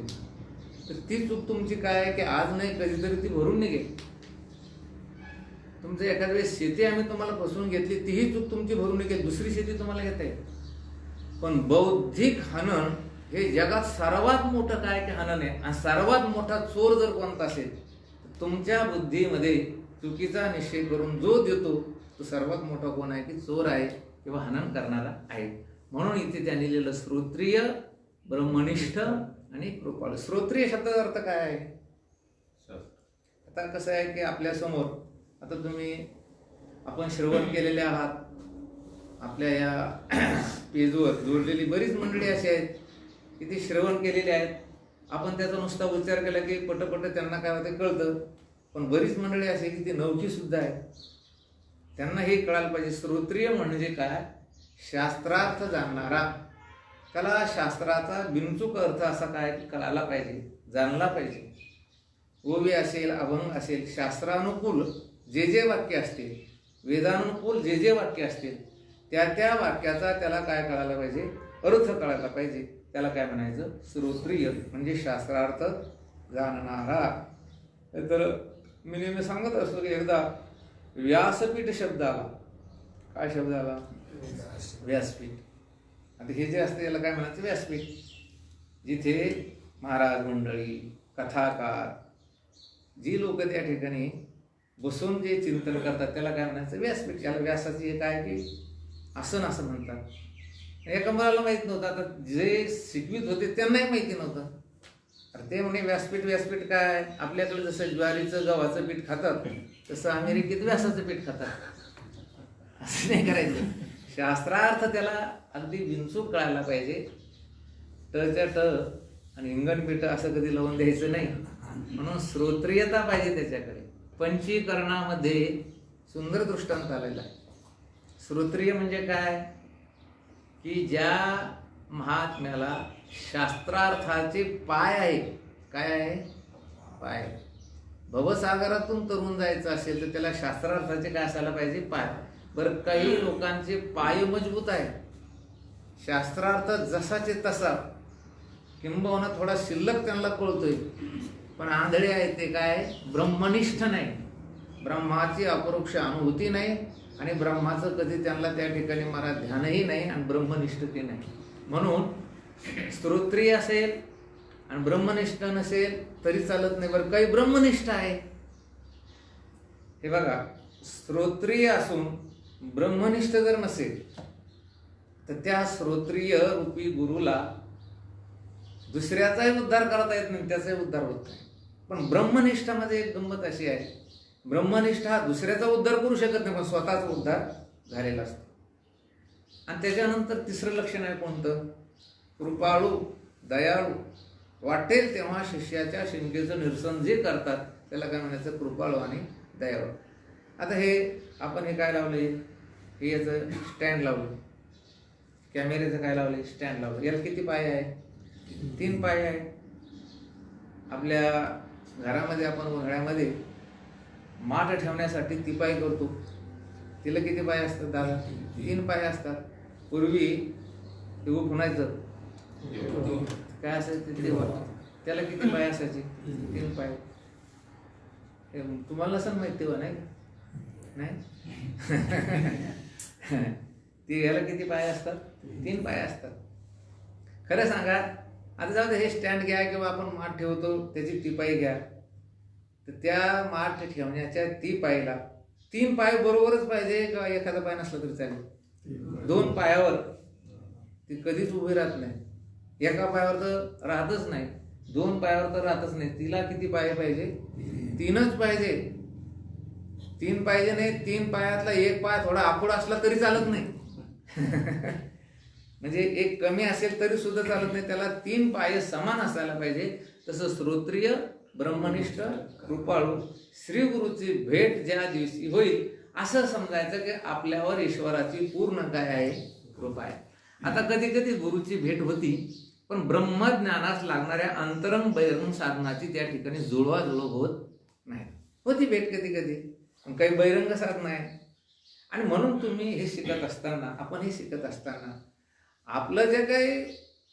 A: तर ती चूक तुमची काय आहे की आज नाही कधीतरी ती भरून निघेल. तुमचं एखाद्या वेळेस शेती आम्ही तुम्हाला फसवून घेतली तीही चूक तुमची भरून निघेल. दुसरी शेती तुम्हाला घेता येईल. पण बौद्धिक हनन हे जगात सर्वात मोठं काय की हनन आहे. आणि सर्वात मोठा चोर जर कोणता असेल तर तुमच्या बुद्धीमध्ये चुकीचा निश्चय करून जो देतो तो सर्वात मोठा कोण आहे की चोर आहे किंवा हनन करणारा आहे. म्हणून इथे त्यांनी लिहिलं श्रोत्रिय, ब्रह्मनिष्ठ आणि कृपाळू. श्रोत्रिय शब्दाचा अर्थ काय आहे. आता कसं आहे की आपल्या समोर आता आपण श्रवण केलेले आहात. आपल्या या पेजवर जोडलेली बरीच मंडळी अशी आहेत की ती श्रवण केलेली आहेत. आपण त्याचा नुसता उच्चार केला की पटपट त्यांना काय होते कळतं. पण बरीच मंडळी अशी की ती नवखी सुद्धा आहे. त्यांना हे कळायला पाहिजे. श्रोत्रिय म्हणजे काय. शास्त्रार्थ जाणणारा. त्याला शास्त्राचा बिनचूक अर्थ असा काय कळायला पाहिजे, जाणला पाहिजे. ओवी असेल, अभंग असेल, शास्त्रानुकूल जे जे वाक्य असतील, वेदानुकूल जे जे वाक्य असतील त्या वाक्याचा त्याला काय कळायला पाहिजे, अर्थ कळायला पाहिजे. त्याला काय म्हणायचं, श्रोत्रिय म्हणजे शास्त्रार्थ जाणणारा. तर मी नेहमी सांगत असतो की एकदा व्यासपीठ शब्द आला. काय शब्द आला, व्यासपीठ. आता हे जे असते याला काय म्हणायचं, व्यासपीठ. जिथे महाराज मंडळी, कथाकार, जी लोक त्या ठिकाणी बसून जे चिंतन करतात त्याला काय म्हणायचं, व्यासपीठ. याला व्यासाची हे काय की आसन असं म्हणतात. एका मुलाला माहीत नव्हतं. आता जे शिकवित होते त्यांनाही माहिती नव्हतं. अरे ते म्हणे व्यासपीठ. व्यासपीठ काय, आपल्याकडे जसं ज्वारीचं गव्हाचं पीठ खातात तसं अमेरिकेत व्यासाचं पीठ खातात. असं नाही करायचं. शास्त्रार्थ त्याला अगदी बिनचूक कळायला पाहिजे. टच्या ट आणि हिंगणपीठ असं कधी लावून द्यायचं नाही. म्हणून श्रोत्रियता पाहिजे त्याच्याकडे. पंचीकरणामध्ये सुंदर दृष्टांत आलेला आहे. श्रोत्रिय म्हणजे काय की ज्या महात्म्याला शास्त्रार्थाचे पाय आहे. काय आहे, पाय. भवसागरातून तरुण जायचं असेल तर त्याला शास्त्रार्थाचे काय असायला पाहिजे, पाय. बरं, काही लोकांचे पाय मजबूत आहे, शास्त्रार्थ जसाचे तसा, किंबहुना थोडा शिल्लक त्यांना कळतोय, पण आंधळे आहे ते काय, ब्रह्मनिष्ठ नाही. ब्रह्माची अपरोक्ष अनुभूती नाही आणि ब्रह्माचं कधी त्यांना त्या ठिकाणी मला ध्यानही नाही आणि ब्रह्मनिष्ठते नाही. म्हणून श्रोत्रिय असेल आणि ब्रह्मनिष्ठ नसेल तरी चालत नाही. बरं, काही ब्रह्मनिष्ठ आहे. हे बघा, श्रोत्रिय असून ब्रह्मनिष्ठ जर नसेल तर त्या श्रोत्रिय रूपी गुरुला दुसऱ्याचाही उद्धार करता येत नाही, त्याचाही उद्धार होत नाही. पण ब्रह्मनिष्ठामध्ये एक गंमत अशी आहे, ब्रह्मनिष्ठ हा दुसऱ्याचा उद्धार करू शकत नाही, पण स्वतःचा उद्धार झालेला असतो. आणि त्याच्यानंतर तिसरं लक्षण आहे कोणतं, कृपाळू, दयाळू. वाटेल तेव्हा शिष्याच्या शंकेचं निरसन जे करतात त्याला काय म्हणायचं, कृपाळू आणि दयाळू. आता हे आपण हे काय लावले, हे याचं स्टँड लावलं, कॅमेऱ्याचं काय लावले, स्टँड लावलं. याला किती पाय आहे, 3 पाय आहे. आपल्या घरामध्ये आपण उन्हाळ्यामध्ये माठ ठेवण्यासाठी तिपाई करतो, तिला किती पाय असतात दादा, 3 पाय असतात. पूर्वी ते उन्हायचं काय असायचं तेव्हा त्याला किती पाय असायचे, 3 पाय. तुम्हाला नसेल माहिती तेव्हा, नाही नाही ती याला किती पाय असतात, 3 पाय असतात. खरं सांगा, आता जाऊ दे, हे स्टँड घ्या किंवा आपण माठ ठेवतो त्याची टिपाई घ्या, तर त्या माठ ठेवण्याच्या पायाला 3 पाय बरोबरच पाहिजे का एखादा पाय नसला तरी चालेल. 2 पायावर ती कधीच उभी राहत नाही. एका पायावर तर राहतच नाही, 2 पायावर तर राहतच नाही. तिला किती पाय पाहिजे, 3च पाहिजे. 3 पाहिजे नाही, 3 पायातला 1 पाय थोडा आखूड असला तरी चालत नाही. म्हणजे 1 कमी असेल तरी सुद्धा चालत नाही, त्याला 3 पाय समान असायला पाहिजे. तसं श्रोत्रिय, ब्रह्मनिष्ठ, कृपाळू, श्री गुरुची भेट ज्या दिवशी होईल असं समजायचं की आपल्यावर ईश्वराची पूर्ण काय आहे, कृपा आहे. आता कधी कधी गुरुची भेट होती, पण ब्रह्मज्ञानास लागणाऱ्या अंतरंग बहिरंग साधनाची त्या ठिकाणी जुळवाजुळव होत नाही. होती भेट कधी कधी, पण काही बहिरंग साधना आहे. आणि म्हणून तुम्ही हे शिकत असताना, आपण हे शिकत असताना आपलं जे काही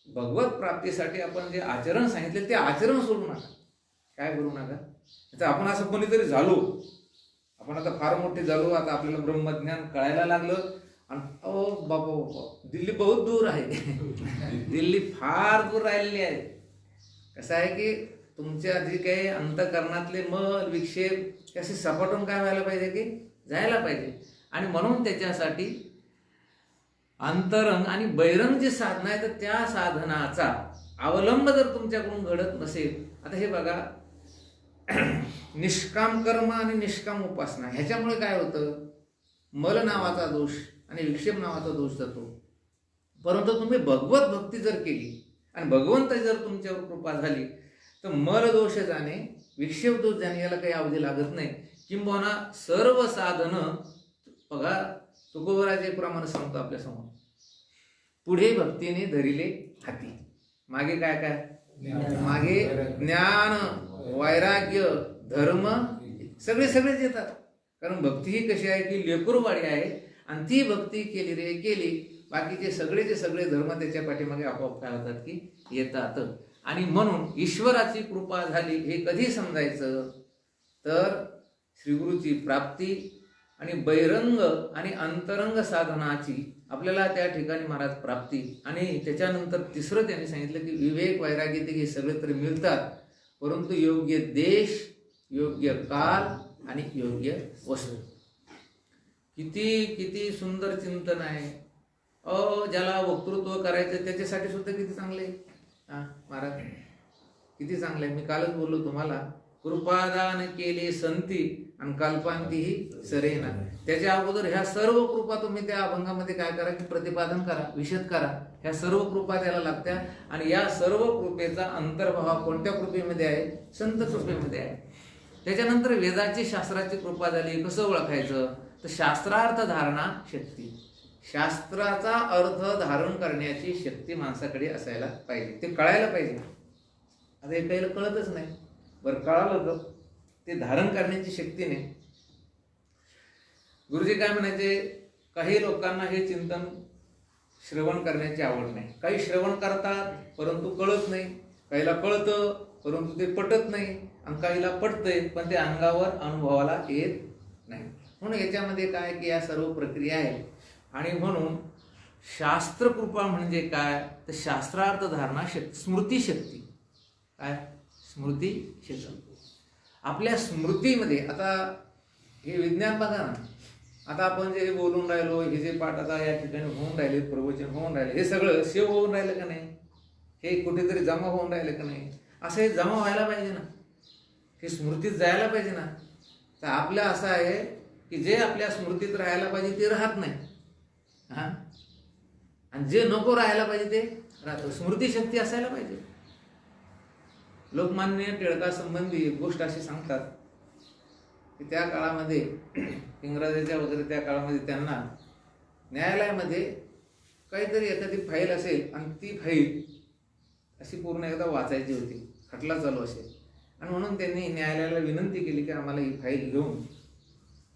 A: भगवत प्राप्तीसाठी आपण जे आचरण सांगितले ते आचरण सोडू नका. काय करू नका. आता आपण असं कोणीतरी झालो, आपण आता फार मोठे झालो, आता आपल्याला ब्रह्मज्ञान कळायला लागलं आणि बाबा दिल्ली बहुत दूर आहे. दिल्ली फार दूर राहिलेली आहे. कसं आहे की तुमच्या जे काही अंतःकरणातले मल विक्षेप असे सपाटून काय व्हायला पाहिजे की जायला पाहिजे. आणि म्हणून त्याच्यासाठी अंतरंग आणि बहिरंग जी साधना आहे, तर त्या साधनाचा अवलंब जर तुमच्याकडून घडत नसेल, आता हे बघा, निष्काम कर्म आणि निष्काम उपासना ह्याच्यामुळे काय होतं, मल नावाचा दोष आणि विक्षेप नावाचा दोष जातो. परंतु तुम्ही भगवत भक्ती जर केली आणि भगवंत जर तुमच्यावर कृपा झाली, तर मल दोष जाणे, विक्षेप दोष जाणे याला काही अवधी लागत नाही. किंबहुना सर्व साधनं बघा, तुकोबराजे प्रमाणे सांगतो आपल्या समोर, पुढे भक्तीने धरिले हाती, मागे काय काय, मागे ज्ञान, वैराग्य, धर्म सगळेच येतात. कारण भक्ती ही कशी आहे की लेकरूवाडी आहे, आणि ती भक्ती केली बाकीचे सगळे धर्म त्याच्या पाठीमागे आपोआप काय होतात की येतात. आणि म्हणून ईश्वराची कृपा झाली हे कधी समजायचं, तर श्रीगुरूची प्राप्ती आणि बहिरंग आणि अंतरंग साधनाची आपल्याला त्या ठिकाणी महाराज प्राप्ती. आणि त्याच्यानंतर तिसरं त्यांनी सांगितलं की विवेक वैराग्य हे सगळे तरी मिळतात, परंतु योग्य देश, योग्य काल आणि योग्य वस्तू. किती सुंदर चिंतन आहे. ज्याला वक्तृत्व करायचं त्याच्यासाठी सुद्धा किती चांगले महाराज, किती चांगले. मी कालच बोललो तुम्हाला, कृपादान केले संती आणि कल्पांतीही सरेना. त्याच्या अगोदर ह्या सर्व कृपा तुम्ही त्या अभंगामध्ये काय करा की प्रतिपादन करा, विशद करा. ह्या सर्व कृपा त्याला लागत्या. आणि या सर्व कृपेचा अंतर्भाव कोणत्या कृपेमध्ये आहे, संत कृपेमध्ये आहे. त्याच्यानंतर वेदाची शास्त्राची कृपा झाली, कसं ओळखायचं, तर शास्त्रार्थ धारणा शक्ती, शास्त्राचा अर्थ धारण करण्याची शक्ती माणसाकडे असायला पाहिजे. ते कळायला पाहिजे. आता हे काही कळतच नाही. बरं, कळालं तर ते धारण करण्याची शक्ती नाही. गुरुजी काय म्हणायचे, काही लोकांना हे चिंतन श्रवण करण्याची आवड नाही. काही श्रवण करतात परंतु कळत नाही, काहीला कळतं परंतु ते पटत नाही, आणि काहीला पटतंय पण ते अंगावर अनुभवाला येत नाही. म्हणून याच्यामध्ये काय की या सर्व प्रक्रिया आहे. आणि म्हणून शास्त्रकृपा म्हणजे काय, तर शास्त्रार्थ धारणा स्मृती शक्ती. काय स्मृती शक्ती आपल्या स्मृतीमध्ये. आता हे विज्ञान बघा ना, आता आपण जे बोलून राहिलो, हे जे पाठ आता या ठिकाणी होऊन राहिले, प्रवचन होऊन राहिले, हे सगळं सेव होऊन राहिलं का नाही, हे कुठेतरी जमा होऊन राहिलं का नाही, असं हे जमा व्हायला पाहिजे ना, हे स्मृतीत जायला पाहिजे ना. तर आपलं असं आहे की जे आपल्या स्मृतीत राहायला पाहिजे ते राहत नाही, आणि जे नको राहायला पाहिजे ते राहतं. स्मृती शक्ती असायला पाहिजे. लोकमान्य टिळकासंबंधी एक गोष्ट अशी सांगतात की त्या काळामध्ये, इंग्रजांच्या वगैरे त्या काळामध्ये, त्यांना न्यायालयामध्ये काहीतरी एखादी फाईल असेल आणि ती फाईल अशी पूर्ण एकदा वाचायची होती, खटला चालू असेल, आणि म्हणून त्यांनी न्यायालयाला विनंती केली की आम्हाला ही फाईल घेऊन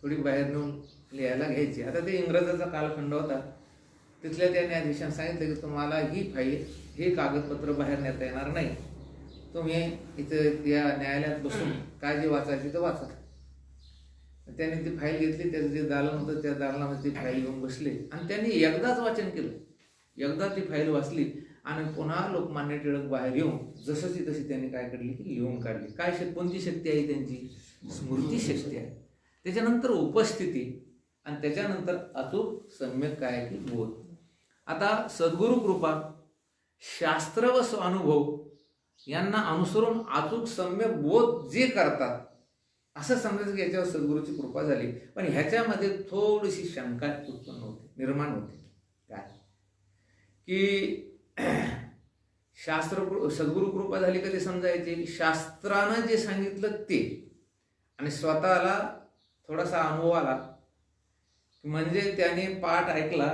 A: थोडी बाहेर नेऊन लिहायला घ्यायची. आता ते इंग्रजाचा कालखंड होता. तिथल्या त्या न्यायाधीशांनी सांगितलं की तुम्हाला ही फाईल, हे कागदपत्र बाहेर नेता येणार नाही, तुम्ही इथं या न्यायालयात बसून काय जे वाचायची तर वाचा. त्यांनी ती फाईल घेतली, त्याचं जे दालन होतं त्या दालनामध्ये ती फाईल घेऊन बसले, आणि त्यांनी एकदाच वाचन केलं, एकदा ती फाईल वाचली, आणि पुन्हा लोकमान्य टिळक बाहेर येऊन जसंची तशी त्यांनी काय काढली की लिहून काढली. काय कोणती शक्ती आहे त्यांची, स्मृती शक्ती आहे. त्याच्यानंतर उपस्थिती, आणि त्याच्यानंतर अचूक सम्यक काय की बोध. आता सद्गुरु कृपा, शास्त्र व स्वानुभव यांना अनुसरून अचूक सम्यक बोध जे करतात, असं समजायचं की याच्यावर सद्गुरूची कृपा झाली. पण ह्याच्यामध्ये थोडीशी शंका उत्पन्न होते, निर्माण होते. काय की सद्गुरु कृपा झाली कधी समजायची, शास्त्रानं जे सांगितलं ते, आणि स्वतःला थोडासा अनुभव आला म्हणजे त्याने पाठ ऐकला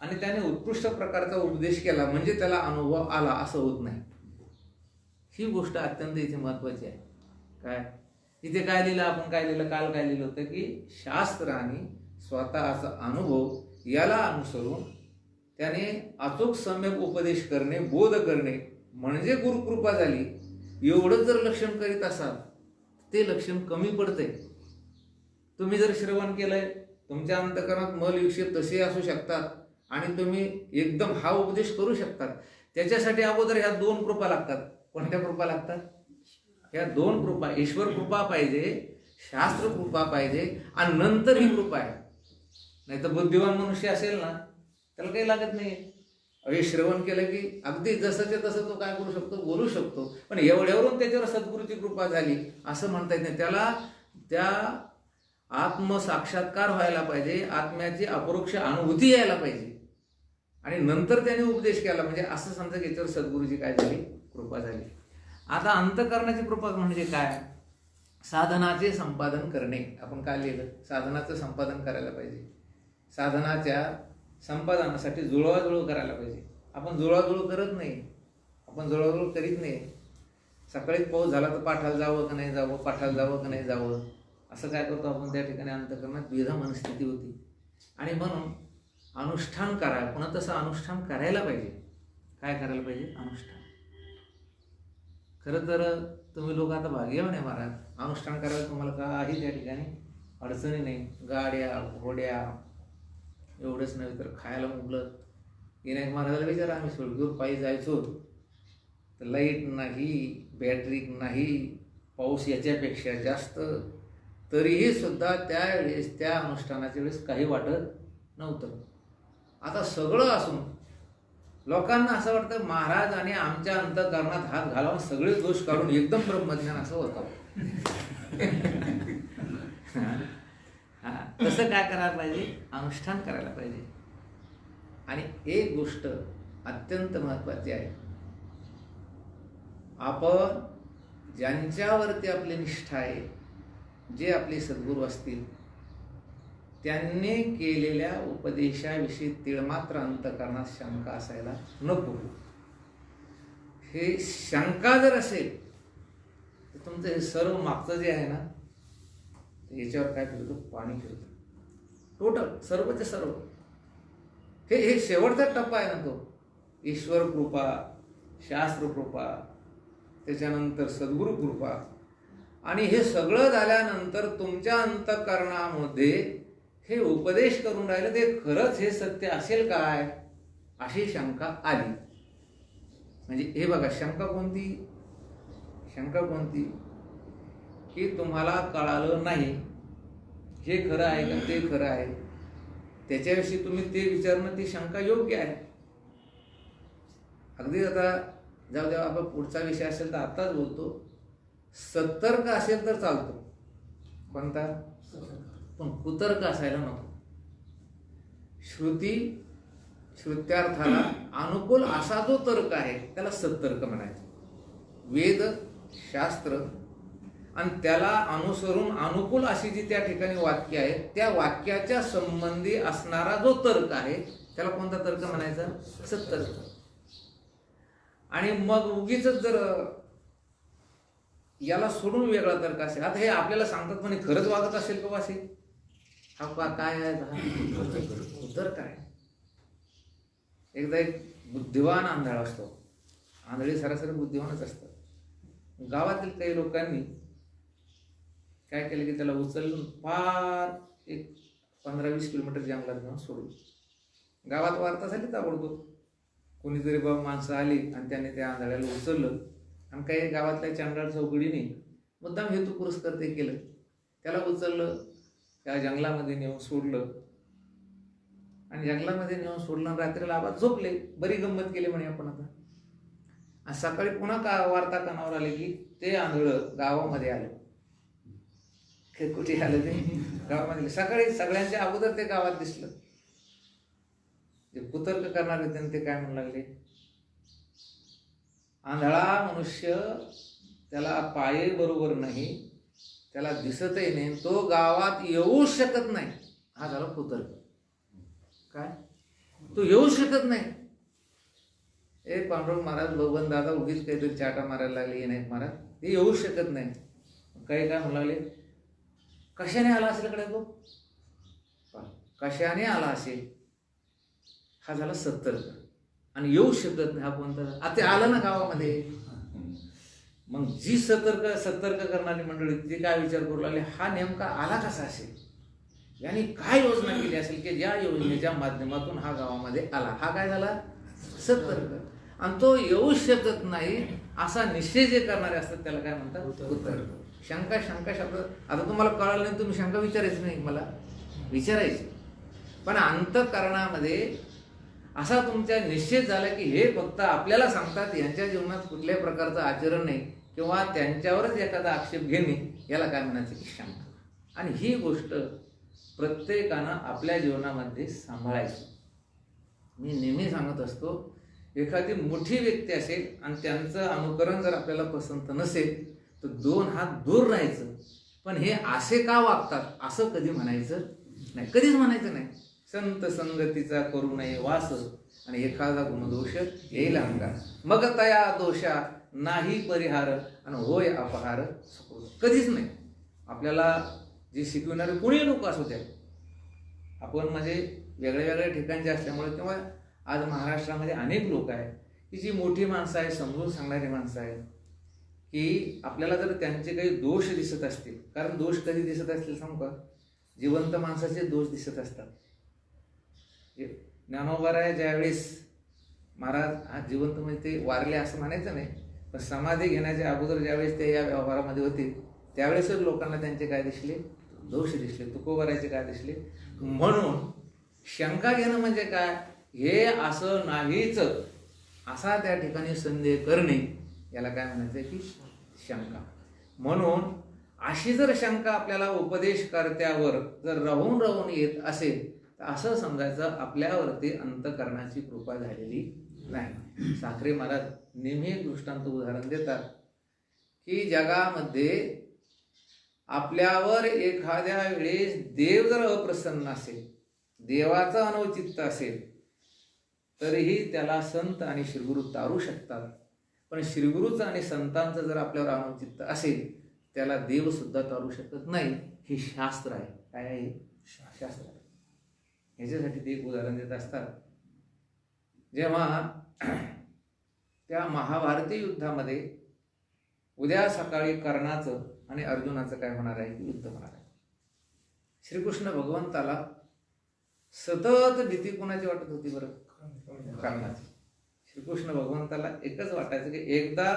A: आणि त्याने उत्कृष्ट प्रकारचा उपदेश केला म्हणजे त्याला अनुभव आला असं होत नाही. ही गोष्ट अत्यंत इथे महत्वाची आहे. काय इथे काय लिहिलं, आपण काय लिहिलं, काल काय लिहिलं होतं की शास्त्र आणि स्वतःचा अनुभव याला अनुसरून त्याने अचूक सम्यक उपदेश करणे, बोध करणे म्हणजे गुरुकृपा झाली. एवढं जर लक्षण करीत असाल ते लक्षण कमी पडतंय. तुम्ही जर श्रवण केलंय, तुमच्या अंतःकरणात मल विक्षेप तसे असू शकतात आणि तुम्ही एकदम हा उपदेश करू शकतात. त्याच्यासाठी अगोदर ह्या 2 कृपा लागतात. कोणत्या कृपा लागतात? ह्या 2 कृपा. ईश्वर कृपा पाहिजे, शास्त्र कृपा पाहिजे आणि नंतर ही कृपा आहे. नाही तर बुद्धिवान मनुष्य असेल ना त्याला काही लागत नाही. हे श्रवण केलं की अगदी जसंच्या तसं तो काय करू शकतो, बोलू शकतो. पण एवढ्यावरून त्याच्यावर सद्गुरूची कृपा झाली असं म्हणता येत नाही. त्याला त्या आत्मसाक्षात्कार व्हायला पाहिजे, आत्म्याची अपरोक्ष अनुभूती यायला पाहिजे आणि नंतर त्याने उपदेश केला म्हणजे असं समजा की याच्यावर सद्गुरूची काय झाली, कृपा झाली. आता अंतःकरणाची कृपा म्हणजे काय? साधनाचे संपादन करणे. आपण काय लिहिलं? साधनाचं संपादन करायला पाहिजे. साधनाच्या संपादनासाठी जुळवाजुळव करायला पाहिजे. आपण जुळवाजुळव करत नाही, आपण जुळवाजुळव करीत नाही. सकाळीच पाऊस झाला तर पाठाला जावं का नाही जावं, पाठाला जावं का नाही जावं असं काय करतो आपण. त्या ठिकाणी अंतःकरणात द्विधा मनस्थिती होती आणि म्हणून अनुष्ठान करा. पुन्हा तसं अनुष्ठान करायला पाहिजे. काय करायला पाहिजे? अनुष्ठान. खरं तर तुम्ही लोक आता भाग्यवान आहे महाराज, अनुष्ठान करायला तुम्हाला काही त्या ठिकाणी अडचणी नाही. गाड्या घोड्या एवढंच नव्हे तर खायला मुबलक. विनायक महाराजाला विचारा, आम्ही सोडकीवर पायी जायचो तर लाईट नाही, बॅटरी नाही, पाऊस याच्यापेक्षा जास्त, तरीही सुद्धा त्यावेळेस त्या अनुष्ठानाच्या वेळेस काही वाटत नव्हतं. आता सगळं असून लोकांना असं वाटतं महाराज आणि आमच्या अंतःकरणात हात घालावून सगळे दोष काढून एकदम ब्रह्मज्ञान असं होतं. तसं काय करायला पाहिजे? अनुष्ठान करायला पाहिजे. आणि एक गोष्ट अत्यंत महत्वाची आहे, आपण ज्यांच्यावरती आपली निष्ठा आहे, जे आपले सद्गुरू असतील, त्यांनी केलेल्या उपदेशाविषयी तिळमात्र अंतःकरणात शंका असायला नको. हे शंका जर असेल तर तुमचं हे सर्व मागचं जे आहे ना याच्यावर काय फिरतं? पाणी फिरतं. टोटल सर्वचे सर्व. हे शेवटचा टप्पा आहे ना तो. ईश्वर कृपा, शास्त्र कृपा, त्याच्यानंतर सद्गुरू कृपा आणि हे सगळं झाल्यानंतर तुमच्या अंतःकरणामध्ये हे उपदेश करून राहिलं ते खरंच हे सत्य असेल काय अशी शंका आली. म्हणजे हे बघा, शंका कोणती? शंका कोणती की तुम्हाला कळालं नाही हे खरं आहे का ते खरं आहे, त्याच्याविषयी तुम्ही ते विचारणं, ती शंका योग्य आहे. अगदी आता जाऊ द्या, आपण पुढचा विषय असेल तर आताच बोलतो. सतर्क असेल तर चालतो. कोणता? पण कुतर्क असायला नको. श्रुत्यार्थाला अनुकूल असा जो तर्क आहे त्याला सत्तर्क म्हणायचं. वेद शास्त्र आणि त्याला अनुसरून अनुकूल अशी जी त्या ठिकाणी वाक्य आहे त्या वाक्याच्या संबंधी असणारा जो तर्क आहे त्याला कोणता तर्क म्हणायचा? सत्तर्क. आणि मग उगीच जर याला सोडून वेगळा तर्क असेल, आता हे आपल्याला सांगतात म्हणे खरंच वागत असेल का असेल, हा काय आहे? तर्क आहे. एकदा एक बुद्धिवान आंधळा असतो. आंधळी सरासरी बुद्धिवानच असतात. गावातील काही लोकांनी काय केलं की त्याला उचलून फार एक 15-20 किलोमीटर जंगलात घेऊन सोडून. गावात वार्ता झाली ताबडतोब. कोणीतरी बाबा माणसं आली आणि त्याने त्या आंधळ्याला उचललं आणि काही गावातल्या चांडाळ चौकडीने मुद्दाम हेतू पुरस्कार ते केलं. त्याला उचललं, त्या जंगलामध्ये नेऊन सोडलं आणि जंगलामध्ये नेऊन सोडलं. रात्रीला आवाज झोपले. बरी गंमत केली म्हणे आपण आता. आणि सकाळी पुन्हा वार्ता कानावर आली की ते आंधळं गावामध्ये आलं. कुठे आलं ते? गावामध्ये. सकाळी सगळ्यांच्या अगोदर ते गावात दिसलं. जे कुतर्क करणारे होते ते काय म्हणू लागले, आंधळा मनुष्य त्याला पाय बरोबर नाही, त्याला दिसतही नाही, तो गावात येऊ शकत नाही, हा झाला कुतर्क. काय तू येऊ शकत नाही. एक पांडुरंग महाराज बबन दादा उगीच काहीतरी चाटा मारायला लागले नाही महाराज, ते येऊ शकत नाही. काही काय म्हणू लागले, कशाने आला असेल कडे तो, कशाने आला असेल, हा झाला सतर्क. आणि येऊ शकत नाही हा कोणता, आता ते आलं ना गावामध्ये. मग जी सतर्क करणारी मंडळी ती काय विचार करू लागली, हा नेमका आला कसा असेल, यांनी काय योजना केली असेल की ज्या योजनेच्या माध्यमातून हा गावामध्ये आला. हा काय झाला, सतर्क. आणि तो येऊ शकत नाही असा निश्चय जे करणारे असतात त्याला काय म्हणतात, उत्तर. शंका शब्द आता तुम्हाला कळलं नाही, तुम्ही शंका विचारायची नाही, मला विचारायची. पण अंतःकरणामध्ये असा तुमच्या निश्चित झाला की हे फक्त आपल्याला सांगतात, यांच्या जीवनात कुठल्याही प्रकारचं आचरण नाही किंवा त्यांच्यावरच एखादा आक्षेप घेणे, याला काय म्हणायचं की शंका. आणि ही गोष्ट प्रत्येकानं आपल्या जीवनामध्ये सांभाळायची. मी नेहमी सांगत असतो, एखादी मोठी व्यक्ती असेल आणि त्यांचं अनुकरण जर आपल्याला पसंत नसेल तर 2 हात दूर राहायचं. पण हे असे का वागतात असं कधी म्हणायचं नाही, कधीच म्हणायचं नाही. संत संगतीचा करू नये वास, आणि एखादा गुणदोष येईल अंगार, मग तया दोषा नाही परिहार, आणि होय अपहार कधीच नाही. आपल्याला जे शिकविणारे कोणी लोक असू द्या, आपण म्हणजे वेगळ्या वेगळ्या ठिकाणचे असल्यामुळे किंवा आज महाराष्ट्रामध्ये अनेक लोक आहेत की जी मोठी माणसं आहे, समजून सांगणारी माणसं आहेत, की आपल्याला जर त्यांचे काही दोष दिसत असतील, कारण दोष कधी दिसत असतील सांगू का, जिवंत माणसाचे दोष दिसत असतात. ज्ञानोबा ज्यावेळेस महाराज हा जिवंत म्हणजे ते वारले असं म्हणायचं नाही, पण समाधी घेण्याच्या अगोदर ज्यावेळेस ते या व्यवहारामध्ये होते त्यावेळेसच लोकांना त्यांचे काय दिसले, दोष दिसले. तुकोबारायचे काय दिसले. म्हणून शंका घेणं म्हणजे काय, हे असं नाहीच असा त्या ठिकाणी संदेह करणे, याला काय म्हणायचं की शंका. म्हणून अशी जर शंका आपल्याला उपदेशकर्त्यावर जर राहून येत असेल तर असं समजायचं आपल्यावरती अंतःकरणाची कृपा झालेली नाही. साखरे महाराज नेहमी एक दृष्टांत उदाहरण देतात की जगामध्ये आपल्यावर एखाद्या वेळेस देव जर अप्रसन्न असेल, देवाचं अनौचित्य असेल, तरीही त्याला संत आणि श्रीगुरु तारू शकतात. पण श्रीगुरूचं आणि संतांचं जर आपल्यावर अनौचित्य असेल त्याला देव सुद्धा तारू शकत नाही. हे शास्त्र आहे. काय आहे, शास्त्र आहे. ह्याच्यासाठी ते एक उदाहरण देत असतात. जेव्हा त्या महाभारती युद्धामध्ये उद्या सकाळी कर्णाचं आणि अर्जुनाचं काय होणार आहे की युद्ध होणार आहे. श्रीकृष्ण भगवंताला सतत भीती कोणाची वाटत होती बरं, कर्णाची. श्रीकृष्ण भगवंताला एकच वाटायचं की एकदा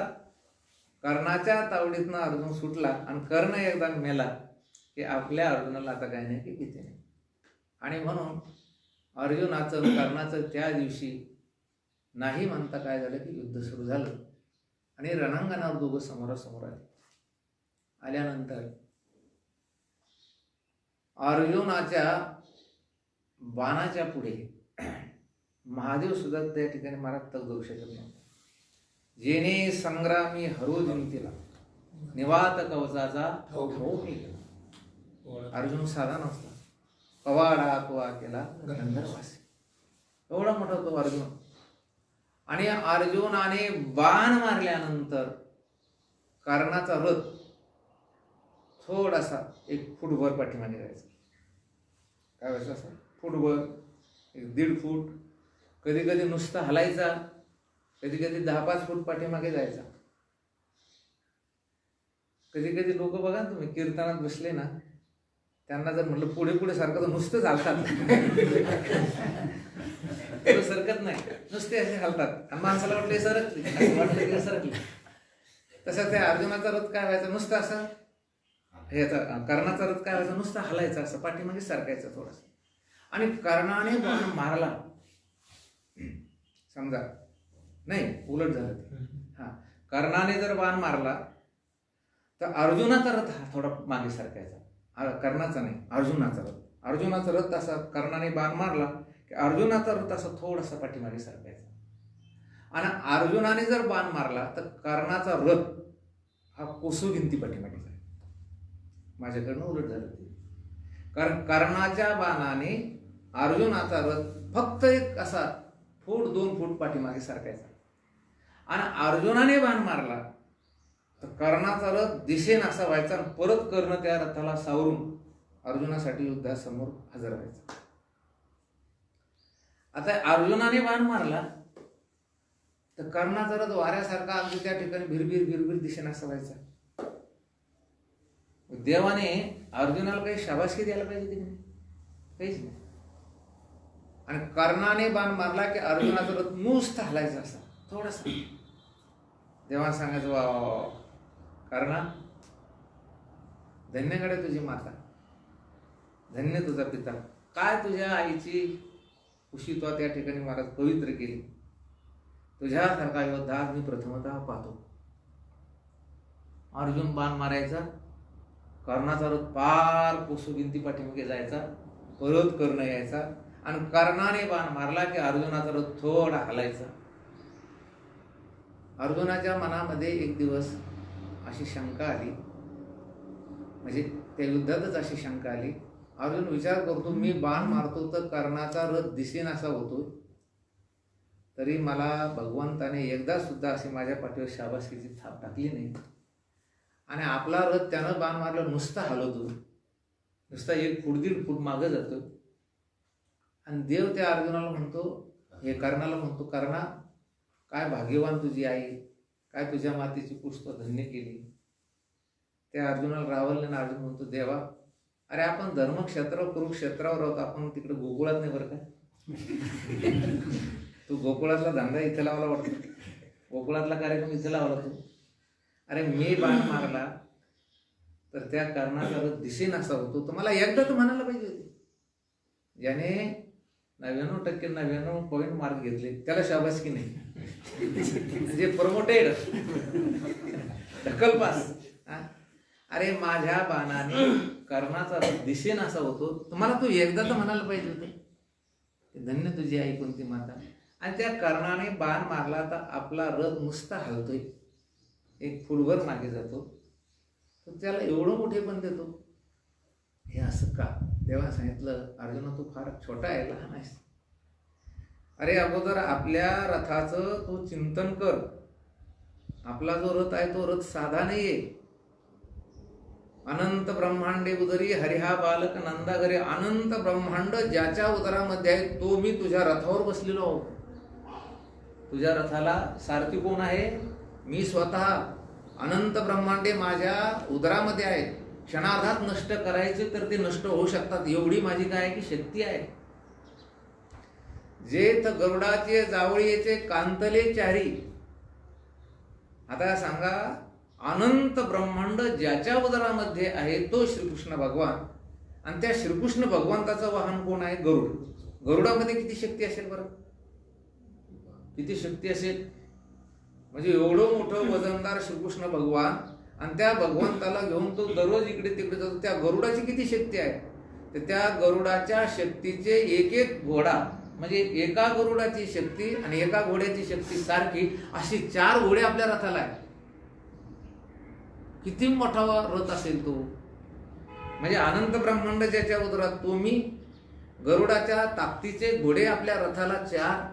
A: कर्णाच्या तावडीतनं अर्जुन सुटला आणि कर्ण एकदा मेला की आपल्या अर्जुनाला आता काय नाही की भीती नाही. आणि म्हणून अर्जुनाचं कर्णाचं त्या दिवशी नाही म्हणता काय झालं की युद्ध सुरू झालं आणि रणांगणावर दोघं समोरासमोर आले. आल्यानंतर अर्जुनाच्या बाणाच्या पुढे महादेव सुद्धा त्या ठिकाणी महाराज तग धरू शकत नव्हता. जेने संग्रामी हरू जिंकला निवात कवचाचा ठाऊक केला. अर्जुन साधा नसला, कवाडा तुआ केला गंधर्वासी, एवढा मोठा तो अर्जुन. आणि अर्जुनाने बाण मारल्यानंतर कर्णाचा रथ थोडासा 1 फूटभर पाठीमागे जायचा. काय व्हायचं, असं फूटभर 1.5 फूट, कधी कधी नुसता हलायचा, कधी कधी 10-5 फूट पाठीमागे जायचा. कधी कधी लोक बघा ना तुम्ही कीर्तनात बसले ना, त्यांना जर म्हटलं पुढे पुढे सारखं तर नुसतं चालतात, सरकत नाही, नुसते असे घालतात. आणि माणसाला वाटलं सरकले, वाटलं की सरकले. तसं त्या अर्जुनाचा रथ काय व्हायचा, नुसतं असं, ह्याचा कर्णाचा रथ काय व्हायचा, नुसतं हलायचा, असं पाठीमागे सरकायचा थोडासा. आणि कर्णाने बाण मारला, समजा नाही उलट झालं ते, हा कर्णाने जर बाण मारला तर अर्जुनाचा रथ हा थोडा मागे सरकायचा. कर्णाचा नाही, अर्जुनाचा रथ. अर्जुनाचा रथ असा कर्णाने बाण मारला की अर्जुनाचा रथ असा थोडासा पाठीमागे सरकायचा. आणि अर्जुनाने जर बाण मारला तर कर्णाचा रथ हा कोसोगिंती पाठीमागे जाईल. माझ्याकडनं उलट झालं ते, कारण कर्णाच्या बाणाने अर्जुनाचा रथ फक्त एक असा फूट 2 फूट पाठीमागे सरकायचा. आणि अर्जुनाने बाण मारला तर कर्णाचा रथ दिशेन असा व्हायचा आणि परत कर्ण त्या रथाला सावरून अर्जुनासाठी युद्धासमोर हजर व्हायचा. आता अर्जुनाने बाण मारला तर कर्णाचा रथ वाऱ्यासारखा अगदी त्या ठिकाणी भिरभिर भिरभिर दिशेने असा व्हायचा. देवाने अर्जुनाला काही शाबासकी द्यायला पाहिजे तिने, काहीच नाही. आणि कर्णाने बाण मारला की अर्जुनाचा रथ नुसता हलायचा असा थोडासा. देवाने सांगायचं वा वा वा कर्णा, धन्यकडे तुझी माता, धन्य तुझा पिता, काय तुझ्या आईची कुशी तो त्या ठिकाणी महाराज पवित्र केली. तुझ्यासारखा योद्धा मी प्रथमतः पाहतो. अर्जुन बाण मारायचा, कर्णाचा रथ पार कोसुगिंती पाठीमागे जायचा, परत कर्ण यायचा आणि कर्णाने बाण मारला की अर्जुनाचा रथ थोडा हलायचा. अर्जुनाच्या मनामध्ये एक दिवस अशी शंका आली, म्हणजे त्या युद्धातच अशी शंका आली. अर्जुन विचार करतो, मी बाण मारतो तर कर्णाचा रथ दिसेन असा होतो, तरी मला भगवंताने एकदा सुद्धा अशी माझ्या पाठीवर शाबासकीची थाप टाकली नाही. आणि आपला रथ त्यानं बाण मारला नुसता हलवतो, नुसता 1 फूट 1.5 फूट मागं जातो. आणि देव त्या अर्जुनाला म्हणतो, हे कर्णाला म्हणतो, कर्णा काय भाग्यवान तुझी आई, काय तुझ्या मातेची पुष्प धन्य केली. त्या अर्जुनाला रावले ना. अर्जुन म्हणतो, देवा अरे आपण धर्मक्षेत्र कुरुक्षेत्रावर आहोत, आपण तिकडे गोकुळात नाही बरं का. तू गोकुळातला धंदा इथे लावला वाटतो, गोकुळातला कार्यक्रम इथे लावला तू. अरे मी बाण मारला तर त्या कर्णाचा रथ दिसेन असा होतो, तर मला एकदा तर म्हणायला पाहिजे होते. ज्याने 99% 99 मार्क घेतले त्याला शाबासकी नाही, म्हणजे प्रमोटेड, ढकल पास. अरे माझ्या बाणाने कर्णाचा रथ दिसेन असा होतो, तर मला तू एकदा तर म्हणायला पाहिजे होते, धन्य तुझी आई कोणती माता. आणि त्या कर्णाने बाण मारला तर आपला रथ नुसता हलतोय, 1 फूटभर मागे जातो, तर त्याला एवढं मोठे पण देतो. हे असं का? देवाने सांगितलं, अर्जुना तू फार छोटा आहे, लहान आहेस. अरे अगोदर आपल्या रथाचं तू चिंतन कर. आपला जो रथ आहे तो रथ साधा नाहीये. अनंत ब्रह्मांडे उदरी हरिहा बालक नंदागरे, अनंत ब्रह्मांड ज्याच्या उदरामध्ये आहे तो मी तुझ्या रथावर बसलेलो आहोत. तुझ्या रथाला सारथी कोण आहे? मी स्वतः. अनंत ब्रह्मांडे माझ्या उदरामध्ये आहे. क्षणार्धात नष्ट करायचे तर ते नष्ट होऊ शकतात, एवढी माझी काय की शक्ती आहे. जेथ गरुडाचे जावळीचे कांतले चारी. आता सांगा, अनंत ब्रह्मांड ज्याच्या उदरामध्ये आहे तो श्रीकृष्ण भगवान, आणि त्या श्रीकृष्ण भगवंताचं वाहन कोण आहे? गरुड. गरुडामध्ये किती शक्ती असेल बरं? किती शक्ती असेल? म्हणजे एवढं मोठं वजनदार श्रीकृष्ण भगवान, आणि त्या भगवंताला घेऊन तो दररोज इकडे तिकडे जातो. त्या गरुडाची किती शक्ती आहे? तर त्या गरुडाच्या शक्तीचे एक घोडा, म्हणजे एका गरुडाची शक्ती आणि एका घोड्याची शक्ती सारखी, अशी 4 घोडे आपल्या रथाला आहे. किती मोठा रथ असेल तो. म्हणजे अनंत ब्रह्मांड ज्याच्या उदरात तो मी, गरुडाच्या ताकदीचे घोडे आपल्या रथाला 4,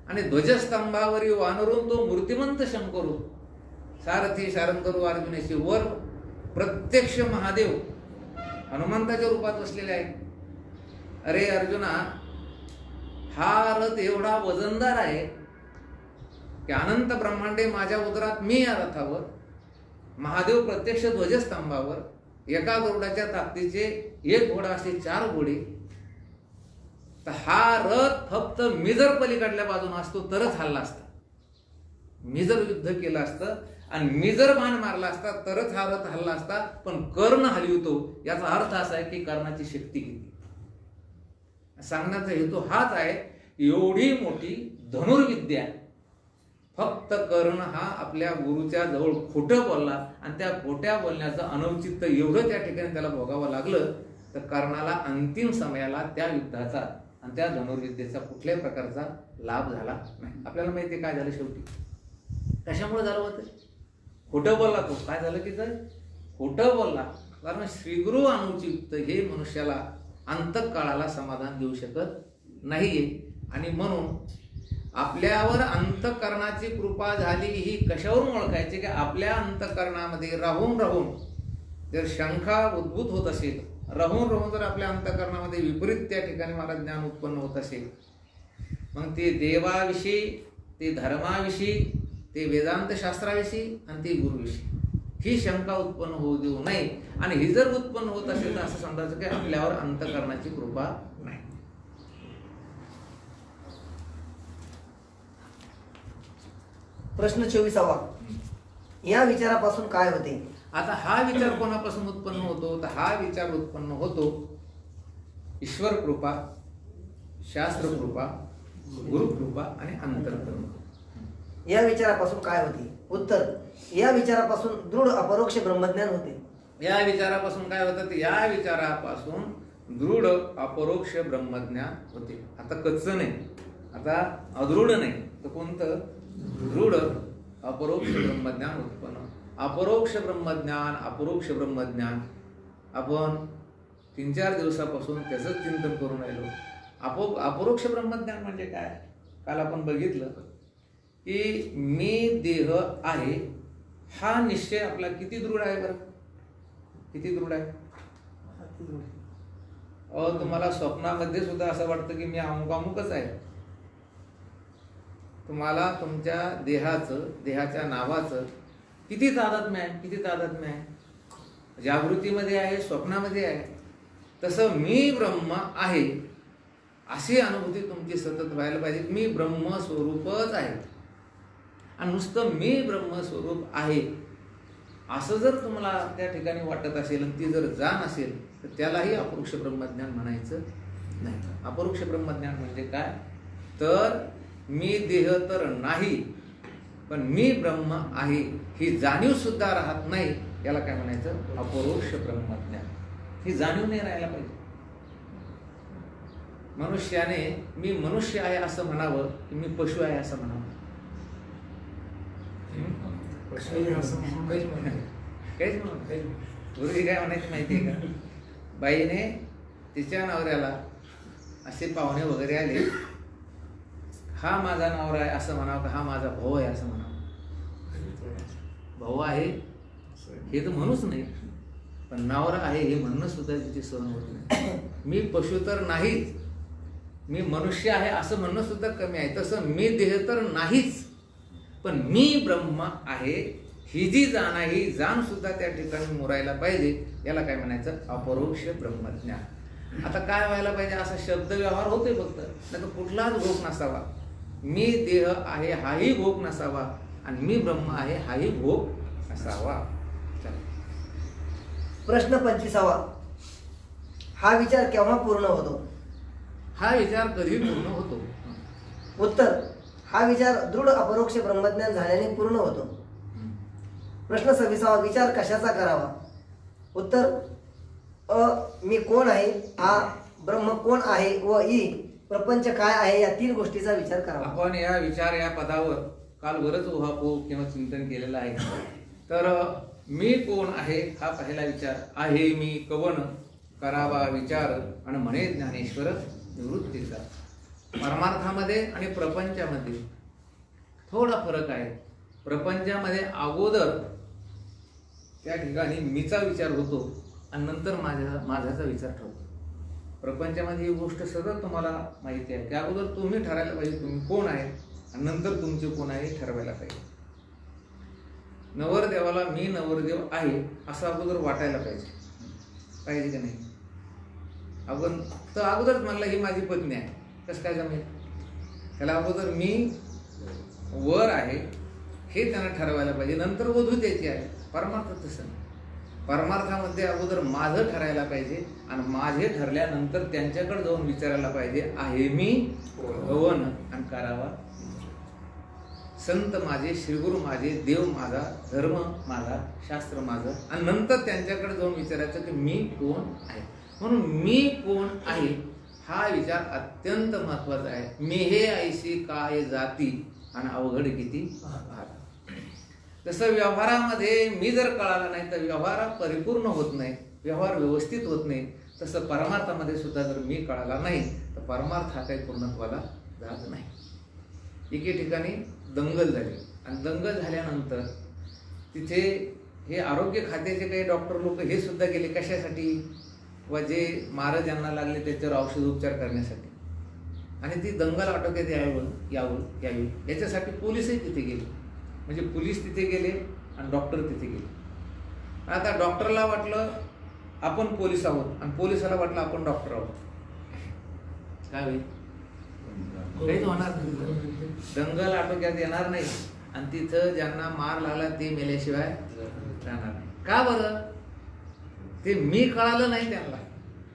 A: आणि ध्वजस्तंभावरी वानरून तो मूर्तिमंत शंकरू सारथी शारंगरू अर्जुनेशी. वर प्रत्यक्ष महादेव हनुमंताच्या रूपात बसलेले आहे. अरे अर्जुना, हा रथ एवढा वजनदार आहे की अनंत ब्रह्मांडे माझ्या उदरात, मी या रथावर, महादेव प्रत्यक्ष ध्वजस्तंभावर, एका गरुडाच्या ताकदीचे 1 घोडा असे 4 घोडे. तर हा रथ फक्त मी जर पलीकडल्या बाजून असतो तरच हल्ला असता. मी जर युद्ध केलं असतं आणि मी जर बाण मारला असता तरच हा रथ हल्ला असता. पण कर्ण हलवितो, याचा अर्थ असा आहे की कर्णाची शक्ती किती. सांगण्याचा हेतू हाच आहे, एवढी मोठी धनुर्विद्या फक्त कर्ण हा आपल्या गुरुच्या जवळ खोटं बोलला, आणि त्या खोट्या बोलण्याचं अनौचित्य एवढं त्या ठिकाणी त्याला भोगावं लागलं, तर कर्णाला अंतिम समयाला त्या युद्धाचा आणि त्या धनुर्विद्येचा कुठल्याही प्रकारचा लाभ झाला नाही. आपल्याला माहिती आहे काय झालं शेवटी, कशामुळे झालं होतं? खोटं बोलला तो. काय झालं की तर खोटं बोलला, कारण श्रीगुरु अनुचित हे मनुष्याला अंतकाळाला समाधान देऊ शकत नाहीये. आणि म्हणून आपल्यावर अंतःकरणाची कृपा झाली ही कशावरून ओळखायची की आपल्या अंतःकरणामध्ये राहून राहून जर शंका उद्भूत होत असेल, राहून राहून जर आपल्या अंतःकरणामध्ये विपरीत त्या ठिकाणी मला ज्ञान उत्पन्न होत असेल, मग ते देवाविषयी, ते धर्माविषयी, ते वेदांत शास्त्राविषयी आणि ते गुरुविषयी ही शंका उत्पन्न होऊ देऊ नये. आणि ही जर उत्पन्न होत असेल तर असं समजायचं की आपल्यावर अंतःकरणाची कृपा नाही.
C: प्रश्न 24वा, या विचारापासून काय होते?
A: आता हा विचार कोणापासून उत्पन्न होतो? तर हा विचार उत्पन्न होतो ईश्वर कृपा, शास्त्र कृपा, गुरु कृपा आणि अंतर्कर्म.
C: या विचारापासून काय होते? उत्तर, या विचारापासून दृढ अपरोक्ष ब्रह्मज्ञान होते.
A: या विचारापासून काय होतं? तर या विचारापासून दृढ अपरोक्ष ब्रह्मज्ञान होते. आता कच्चं नाही, आता अदृढ नाही, तर कोणतं? दृढ अपरोक्ष ब्रह्मज्ञान उत्पन्न. अपरोक्ष ब्रह्मज्ञान, अपरोक्ष ब्रह्मज्ञान आपण 3-4 दिवसापासून त्याचंच चिंतन करून राहिलो. अपरोक्ष ब्रह्मज्ञान म्हणजे काय? काल आपण बघितलं की मी देह आहे हा निश्चय आपला किती दृढ आहे बरं? किती दृढ आहे? तुम्हाला स्वप्नामध्ये सुद्धा असं वाटतं की मी अमुकच आहे. तुम्हाला तुमच्या देहाचं, देहाच्या नावाचं किती तादात्म्य आहे? किती तादात्म्य आहे? जागृतीमध्ये आहे, स्वप्नामध्ये आहे. तसं मी ब्रह्म आहे अशी अनुभूती तुमची सतत व्हायला पाहिजे. मी ब्रह्मस्वरूपच आहे. आणि नुसतं मी ब्रह्मस्वरूप आहे असं जर तुम्हाला त्या ठिकाणी वाटत असेल आणि ती जर जाण असेल तर त्यालाही अपरोक्ष ब्रह्मज्ञान म्हणायचं नाही. अपरोक्ष ब्रह्मज्ञान म्हणजे काय? तर मी देह तर नाही पण मी ब्रह्म आहे ही जाणीव सुद्धा राहत नाही. याला काय म्हणायचं? अपरोक्ष ब्रह्मज्ञान. ही जाणीव नाही राहायला पाहिजे. मनुष्याने मी मनुष्य आहे असं म्हणावं की मी पशु आहे असं म्हणावं? काहीच म्हणून गुरुजी काय म्हणायचं माहितीये का? बाईने तिच्या नवऱ्याला असे पाहुणे वगैरे आले, हा माझा नवरा आहे असं म्हणावं का हा माझा भाऊ आहे असं म्हणावं? भाऊ आहे हे तर म्हणूच नाही, पण नवरा आहे हे म्हणणं सुद्धा तिथे सहन होत नाही. मी पशु तर नाहीच, मी मनुष्य आहे असं म्हणणं सुद्धा कमी आहे. तसं मी देह तर नाहीच पण मी ब्रह्म आहे ही जी जाण आहे ही जाण सुद्धा त्या ठिकाणी मुरायला पाहिजे. याला काय म्हणायचं? अपरोक्ष ब्रह्मज्ञान. आता काय व्हायला पाहिजे? असा शब्द व्यवहार होतोय फक्त, नाही तर कुठलाच भोग नसावा. मी देह आहे हाही भोग नसावा आणि मी ब्रह्म आहे हाही भोग नसावा.
C: प्रश्न 25वा, हा विचार केव्हा पूर्ण होतो?
A: हा विचार कधी पूर्ण होतो?
C: उत्तर, हा विचार दृढ अपरोक्ष ब्रह्मज्ञान झाल्याने पूर्ण होतो. प्रश्न 26वा, विचार कशाचा करावा? उत्तर, मी कोण आहे, हा ब्रह्म कोण आहे व प्रपंच काय आहे या 3 गोष्टीचा विचार करावा.
A: आपण या विचार या पदावर काल बरंच उहापोह किंवा चिंतन केलेलं आहे. तर मी कोण आहे हा पहिला विचार आहे. मी कवन करावा विचार आणि म्हणे ज्ञानेश्वर निवृत्तीचा. परमार्थामध्ये आणि प्रपंचामध्ये थोडा फरक आहे. प्रपंचामध्ये अगोदर त्या ठिकाणी मीचा विचार होतो आणि नंतर माझ्याचा विचार ठरतो. प्रपंचामध्ये ही गोष्ट सतत तुम्हाला माहिती आहे की अगोदर तुम्ही ठरायला पाहिजे तुम्ही कोण आहे आणि नंतर तुमचे कोण आहे ठरवायला पाहिजे. नवरदेवाला मी नवरदेव आहे असं अगोदर वाटायला पाहिजे का नाही? अगोदरच म्हणलं ही माझी पत्नी आहे, कसं काय जमेल? त्याला अगोदर मी वर आहे हे त्यांना ठरवायला पाहिजे, नंतर वधू त्याची आहे. परमार्थ तसं नाही. परमार्थामध्ये अगोदर माझं ठरायला पाहिजे आणि माझे ठरल्यानंतर त्यांच्याकडे जाऊन विचारायला पाहिजे आहे मी कवन आणि करावा. संत माझे, श्रीगुरु माझे, देव माझा, धर्म माझा, शास्त्र माझं आणि नंतर त्यांच्याकडे जाऊन विचारायचं की मी कोण आहे. म्हणून मी कोण आहे हा विचार अत्यंत महत्वाचा आहे. मी हे ऐशी काय जाती आणि अवघड किती भार. तसं व्यवहारामध्ये मी जर कळाला नाही तर व्यवहार परिपूर्ण होत नाही, व्यवहार व्यवस्थित होत नाही. तसं परमार्थामध्ये सुद्धा जर मी कळाला नाही तर तर परमार्थ हा काही पूर्णत्वाला जात नाही. एके ठिकाणी दंगल झाली आणि दंगल झाल्यानंतर तिथे हे आरोग्य खात्याचे काही डॉक्टर लोक हे सुद्धा गेले कशासाठी, व जे महाराज यांना लागले त्याच्यावर औषधोपचार करण्यासाठी, आणि ती दंगल आटोक्यात यावी याच्यासाठी पोलीसही तिथे गेले. म्हणजे पोलीस तिथे गेले आणि डॉक्टर तिथे गेले. आता डॉक्टरला वाटलं आपण पोलीस आहोत आणि पोलिसाला वाटलं आपण डॉक्टर आहोत. काय होईल? काहीच होणार नाही. दंगल आटोक्यात येणार नाही आणि तिथं ज्यांना मार लागला ते मेल्याशिवाय राहणार नाही. का बरं? ते मी कळालं नाही त्यांना.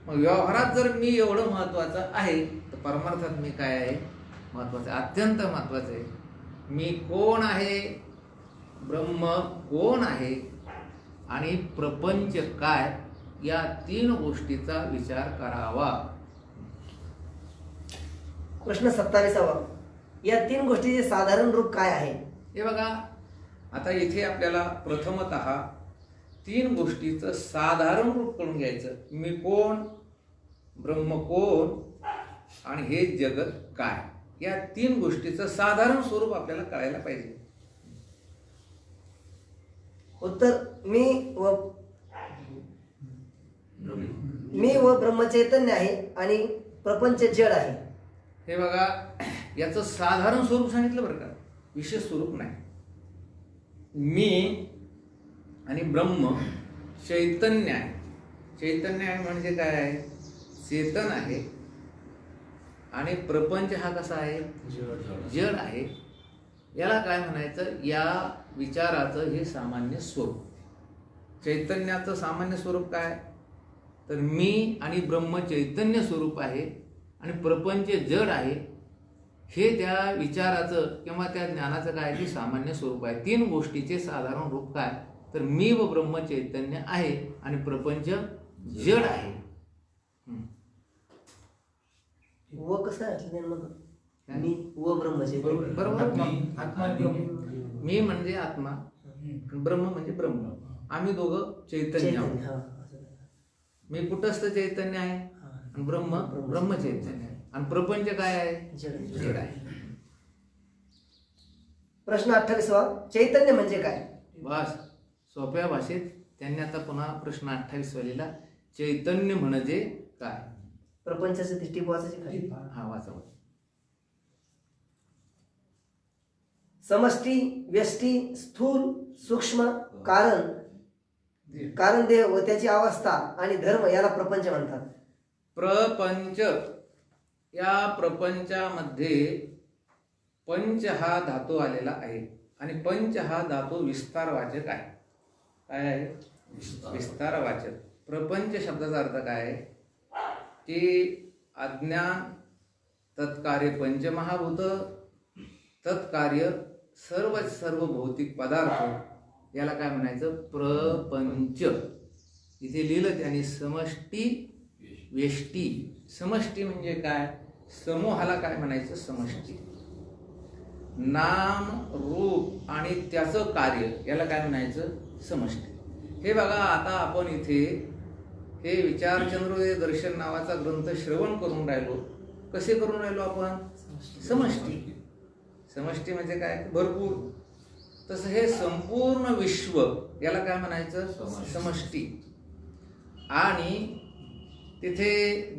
A: मग व्यवहारात जर मी एवढं महत्वाचं आहे तर परमार्थात मी काय आहे? महत्वाचं आहे, अत्यंत महत्वाचं आहे. मी कोण आहे, ब्रह्म कोण आहे आणि प्रपंच काय, या 3 गोष्टीचा विचार करावा.
C: प्रश्न 27. या 3 गोष्टीचे साधारण रूप काय आहे?
A: हे बघा, आता इथे आपल्याला प्रथमतः 3 गोष्टीचं साधारण रूप कळून घ्यायचं. मी कोण, ब्रह्म कोण आणि हे जगत काय, या 3 गोष्टीचं साधारण स्वरूप आपल्याला कळायला पाहिजे.
C: उत्तर मी व ब्रह्मचैतन्य आहे आणि प्रपंच जड आहे.
A: हे बघा, याचं साधारण स्वरूप सांगितलं बरं का, विशेष स्वरूप नाही. मी आणि ब्रह्म चैतन्य आहे. चैतन्य आहे म्हणजे काय आहे? चेतन आहे. आणि प्रपंच हा कसा आहे? जड आहे. याला काय म्हणायचं? या विचाराचं हे सामान्य स्वरूप. चैतन्याचं सामान्य स्वरूप काय? तर मी आणि ब्रह्म चैतन्य स्वरूप आहे आणि प्रपंच जड आहे. हे त्या विचाराचं किंवा त्या ज्ञानाचं काय ते सामान्य स्वरूप आहे. 3 गोष्टीचे साधारण रूप काय? तर मी व ब्रह्म चैतन्य आहे आणि प्रपंच जड आहे.
C: व कसं आहे? मी व ब्रह्मचैतन्य.
A: बरोबर. मी म्हणजे आत्मा, ब्रह्म म्हणजे ब्रह्म. आम्ही दोघं चैतन्य आहोत. मी कुटस्थ चैतन्य आहे आणि ब्रह्म ब्रह्म चैतन्य आहे आणि प्रपंच काय आहे? जड आहे.
C: प्रश्न 28. चैतन्य म्हणजे काय?
A: बस, सोप्या भाषेत त्यांनी आता पुन्हा प्रश्न 28 लिहिला. चैतन्य म्हणजे काय?
C: प्रपंचाचे दृष्टी वाचायची खाली.
A: हा, वाचा.
C: समष्टी, व्यष्टी, स्थूल, सूक्ष्म, कारण देह व त्याची अवस्था आणि धर्म याला प्रपंच म्हणतात.
A: प्रपंच, या प्रपंचामध्ये पंच हा धातू आलेला आहे आणि पंच हा धातू विस्तारवाचक आहे. काय आहे? विस्तारवाचक. प्रपंच शब्दाचा अर्थ काय आहे? की अज्ञान तत्कार्य पंचमहाभूत, तत्कार्य सर्व भौतिक पदार्थ, याला काय म्हणायचं? प्रपंच. इथे लिहिलं त्यांनी समष्टी, व्यष्टी. समष्टी म्हणजे काय? समूहाला काय म्हणायचं? समष्टी. नाम, रूप आणि त्याचं कार्य, याला काय म्हणायचं? समष्टी. हे बघा, आता आपण इथे हे विचारचंद्रोदय दर्शन नावाचा ग्रंथ श्रवण करून राहिलो. कसे करून राहिलो आपण? समष्टी. समष्टी म्हणजे काय? भरपूर. तसं हे संपूर्ण विश्व, याला काय म्हणायचं? समष्टी. आणि तिथे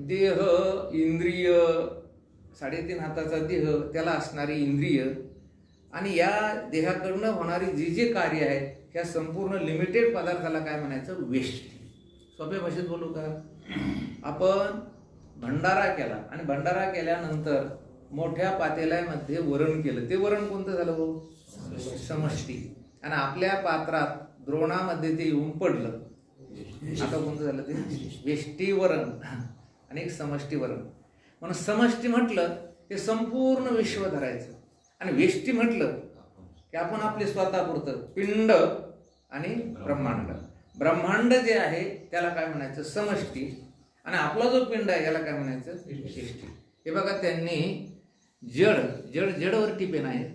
A: देह, इंद्रिय, 3.5 हाताचा देह, त्याला असणारी इंद्रिय आणि या देहाकडनं होणारी जी कार्य आहेत, ह्या संपूर्ण लिमिटेड पदार्थाला काय म्हणायचं? व्यष्टी. सोप्या भाषेत बोलू का? आपण भंडारा केला आणि भंडारा केल्यानंतर मोठ्या पातेल्यामध्ये वरण केलं. ते वरण कोणतं झालं हो? समष्टी. आणि आपल्या पात्रात द्रोणामध्ये ते येऊन पडलं. आता कोणतं झालं? ते व्यष्टी वरण आणि एक समष्टी वरण. म्हणून समष्टी म्हटलं ते संपूर्ण विश्व धरायचं आणि व्यष्टी म्हटलं की आपण आपले स्वतःपुरतं पिंड आणि ब्रह्मांड. ब्रह्मांड जे आहे त्याला काय म्हणायचं? समष्टी. आणि आपला जो पिंड आहे याला काय म्हणायचं? व्यष्टी. हे बघा, त्यांनी जडवर टिपेन आहेत.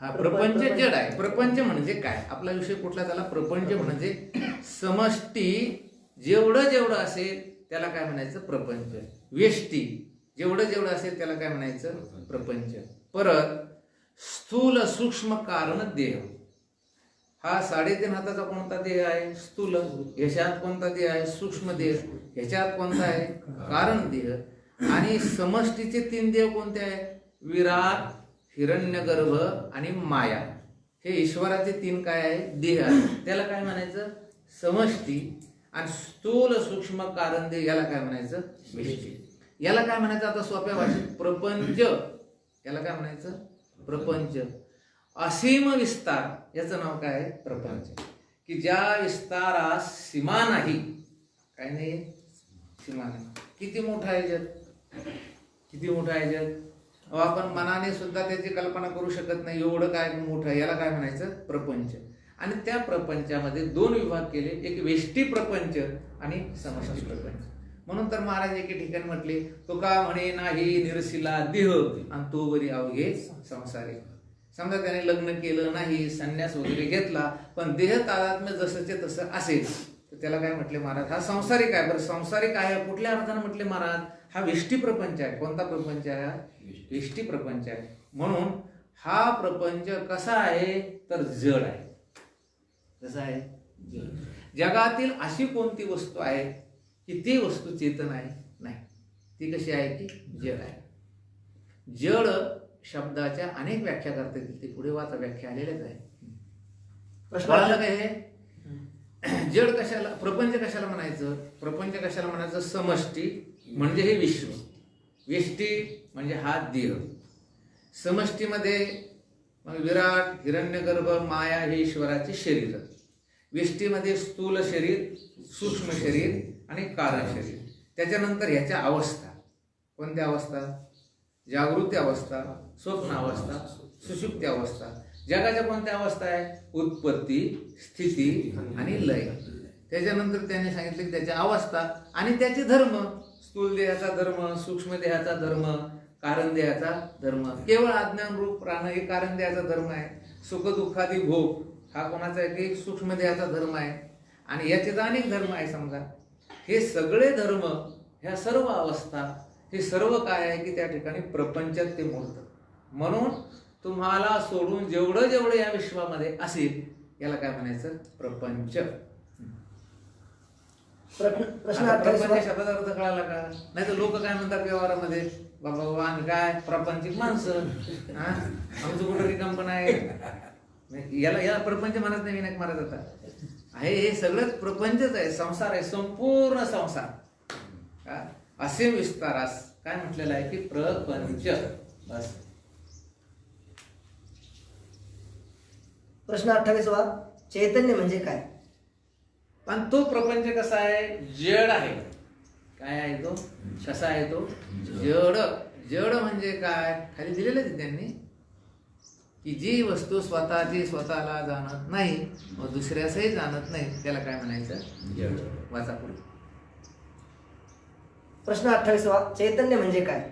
A: हा, प्रपंच जड आहे. प्रपंच म्हणजे काय? आपला विषय कुठला झाला? प्रपंच म्हणजे समष्टी जेवढं असेल त्याला काय म्हणायचं? प्रपंच. व्यष्टी जेवढं जेवढं असेल त्याला काय म्हणायचं प्रपंच. परत स्थूल सूक्ष्म कारण देह, हा 3.5 हाताचा कोणता देह आहे? स्थूल. ह्याच्यात कोणता देह आहे? सूक्ष्म देह. ह्याच्यात कोणता आहे? कारण देह. आणि समष्टीचे 3 देह कोणते आहे? विराट, हिरण्यगर्भ आणि माया. हे ईश्वराचे 3 काय आहे? देह आहे. त्याला काय म्हणायचं? समष्टी. आणि स्थूल सूक्ष्म कारण देह याला काय म्हणायचं? विष्टी. याला काय म्हणायचं आता सोप्या भाषेत? प्रपंच. याला काय म्हणायचं? प्रपंच. असीम विस्तार याचं नाव काय आहे? प्रपंच. की ज्या विस्तारास सीमा नाही, काय नाही, सीमा नाही. किती मोठं आहे जग, किती मोठं आहे जग. आपण मनाने सुद्धा त्याची कल्पना करू शकत नाही, एवढं काय मोठं आहे. याला काय म्हणायचं? प्रपंच. आणि त्या प्रपंचामध्ये 2 विभाग केले, एक वेष्टी प्रपंच आणि समष्टी प्रपंच. म्हणून तर महाराज एके ठिकाणी म्हटले, तुका म्हणे नाही निरसिला देह आणि तो वरी अवघे संसारी. समजा त्याने लग्न केलं नाही, संन्यास वगैरे घेतला, पण देह तादात्म्य जसंचे तसं असेल, तर त्याला काय म्हटले महाराज? हा संसारिक आहे. बरं, संसारिक आहे कुठल्या अर्थानं म्हटले महाराज? हा वेष्टी प्रपंच आहे. कोणता प्रपंच आहे? हा वेष्टी प्रपंच आहे. म्हणून हा प्रपंच कसा आहे? तर जड आहे. कसा आहे? जगातील अशी कोणती वस्तू आहे की ती वस्तू चेतन आहे? नाही. ती कशी आहे? की जड आहे. जड शब्दाच्या अनेक व्याख्या करता येतील, ते पुढे वाचा, व्याख्या आलेल्याच आहे.
C: प्रश्न
A: काय हे जड कशाला, प्रपंच कशाला म्हणायचं? प्रपंच कशाला म्हणायचं? समष्टी म्हणजे हे विश्व, वेष्टी म्हणजे हा देह. समष्टीमध्ये विराट, हिरण्यगर्भ, माया हे ईश्वराचे शरीर. वेष्टीमध्ये स्थूल शरीर, सूक्ष्म शरीर आणि कारण शरीर. त्याच्यानंतर ह्याच्या अवस्था. कोणत्या अवस्था? जागृती अवस्था, स्वप्न अवस्था, सुषुप्ती अवस्था. जगाच्या कोणत्या अवस्था आहे? उत्पत्ती, स्थिती आणि लय. त्याच्यानंतर त्याने सांगितले की त्याच्या अवस्था आणि त्याचे धर्म. स्थूल देहाचा धर्म, सूक्ष्म देहाचा धर्म, कारण देहाचा धर्म. केवळ अज्ञान रूप प्राण हे कारण देहाचा धर्म आहे. सुख दुःखादी भोग हा कोणाचा आहे? की सूक्ष्म देहाचा धर्म आहे. आणि याचे तर अनेक धर्म आहे. समजा हे सगळे धर्म, ह्या सर्व अवस्था, हे सर्व काय आहे? की त्या ठिकाणी प्रपंचात ते मोडतं. म्हणून तुम्हाला सोडून जेवढं जेवढं या विश्वामध्ये असेल याला काय म्हणायचं? प्रपंच.
C: प्रश्न
A: प्रपंच
C: 28
A: शब्दाचा अर्थ कळाला का? नाही तर लोक काय म्हणतात व्यवहारामध्ये? बाबा बाबा आणि काय प्रापंचिक माणसं, आमचं कुठं रिकामपण आहे. याला प्रपंच म्हणत नाही, विनायक महाराज आता आहे. हे सगळंच प्रपंचच आहे, संसार आहे, संपूर्ण संसार. असे विस्तारास काय म्हटलेलं आहे? की प्रपंच. बस.
C: प्रश्न 28 चैतन्य म्हणजे काय?
A: पण तो प्रपंच कसा आहे? जड आहे. काय आहे तो? कसा आहे तो? जड. जड म्हणजे काय? खाली दिलेलं आहे त्यांनी की जी वस्तू स्वतःची स्वतःला जाणत नाही व दुसऱ्यासही जाणत नाही त्याला काय म्हणायचं? जड. वाचा पुढे.
C: प्रश्न 28 चैतन्य म्हणजे काय?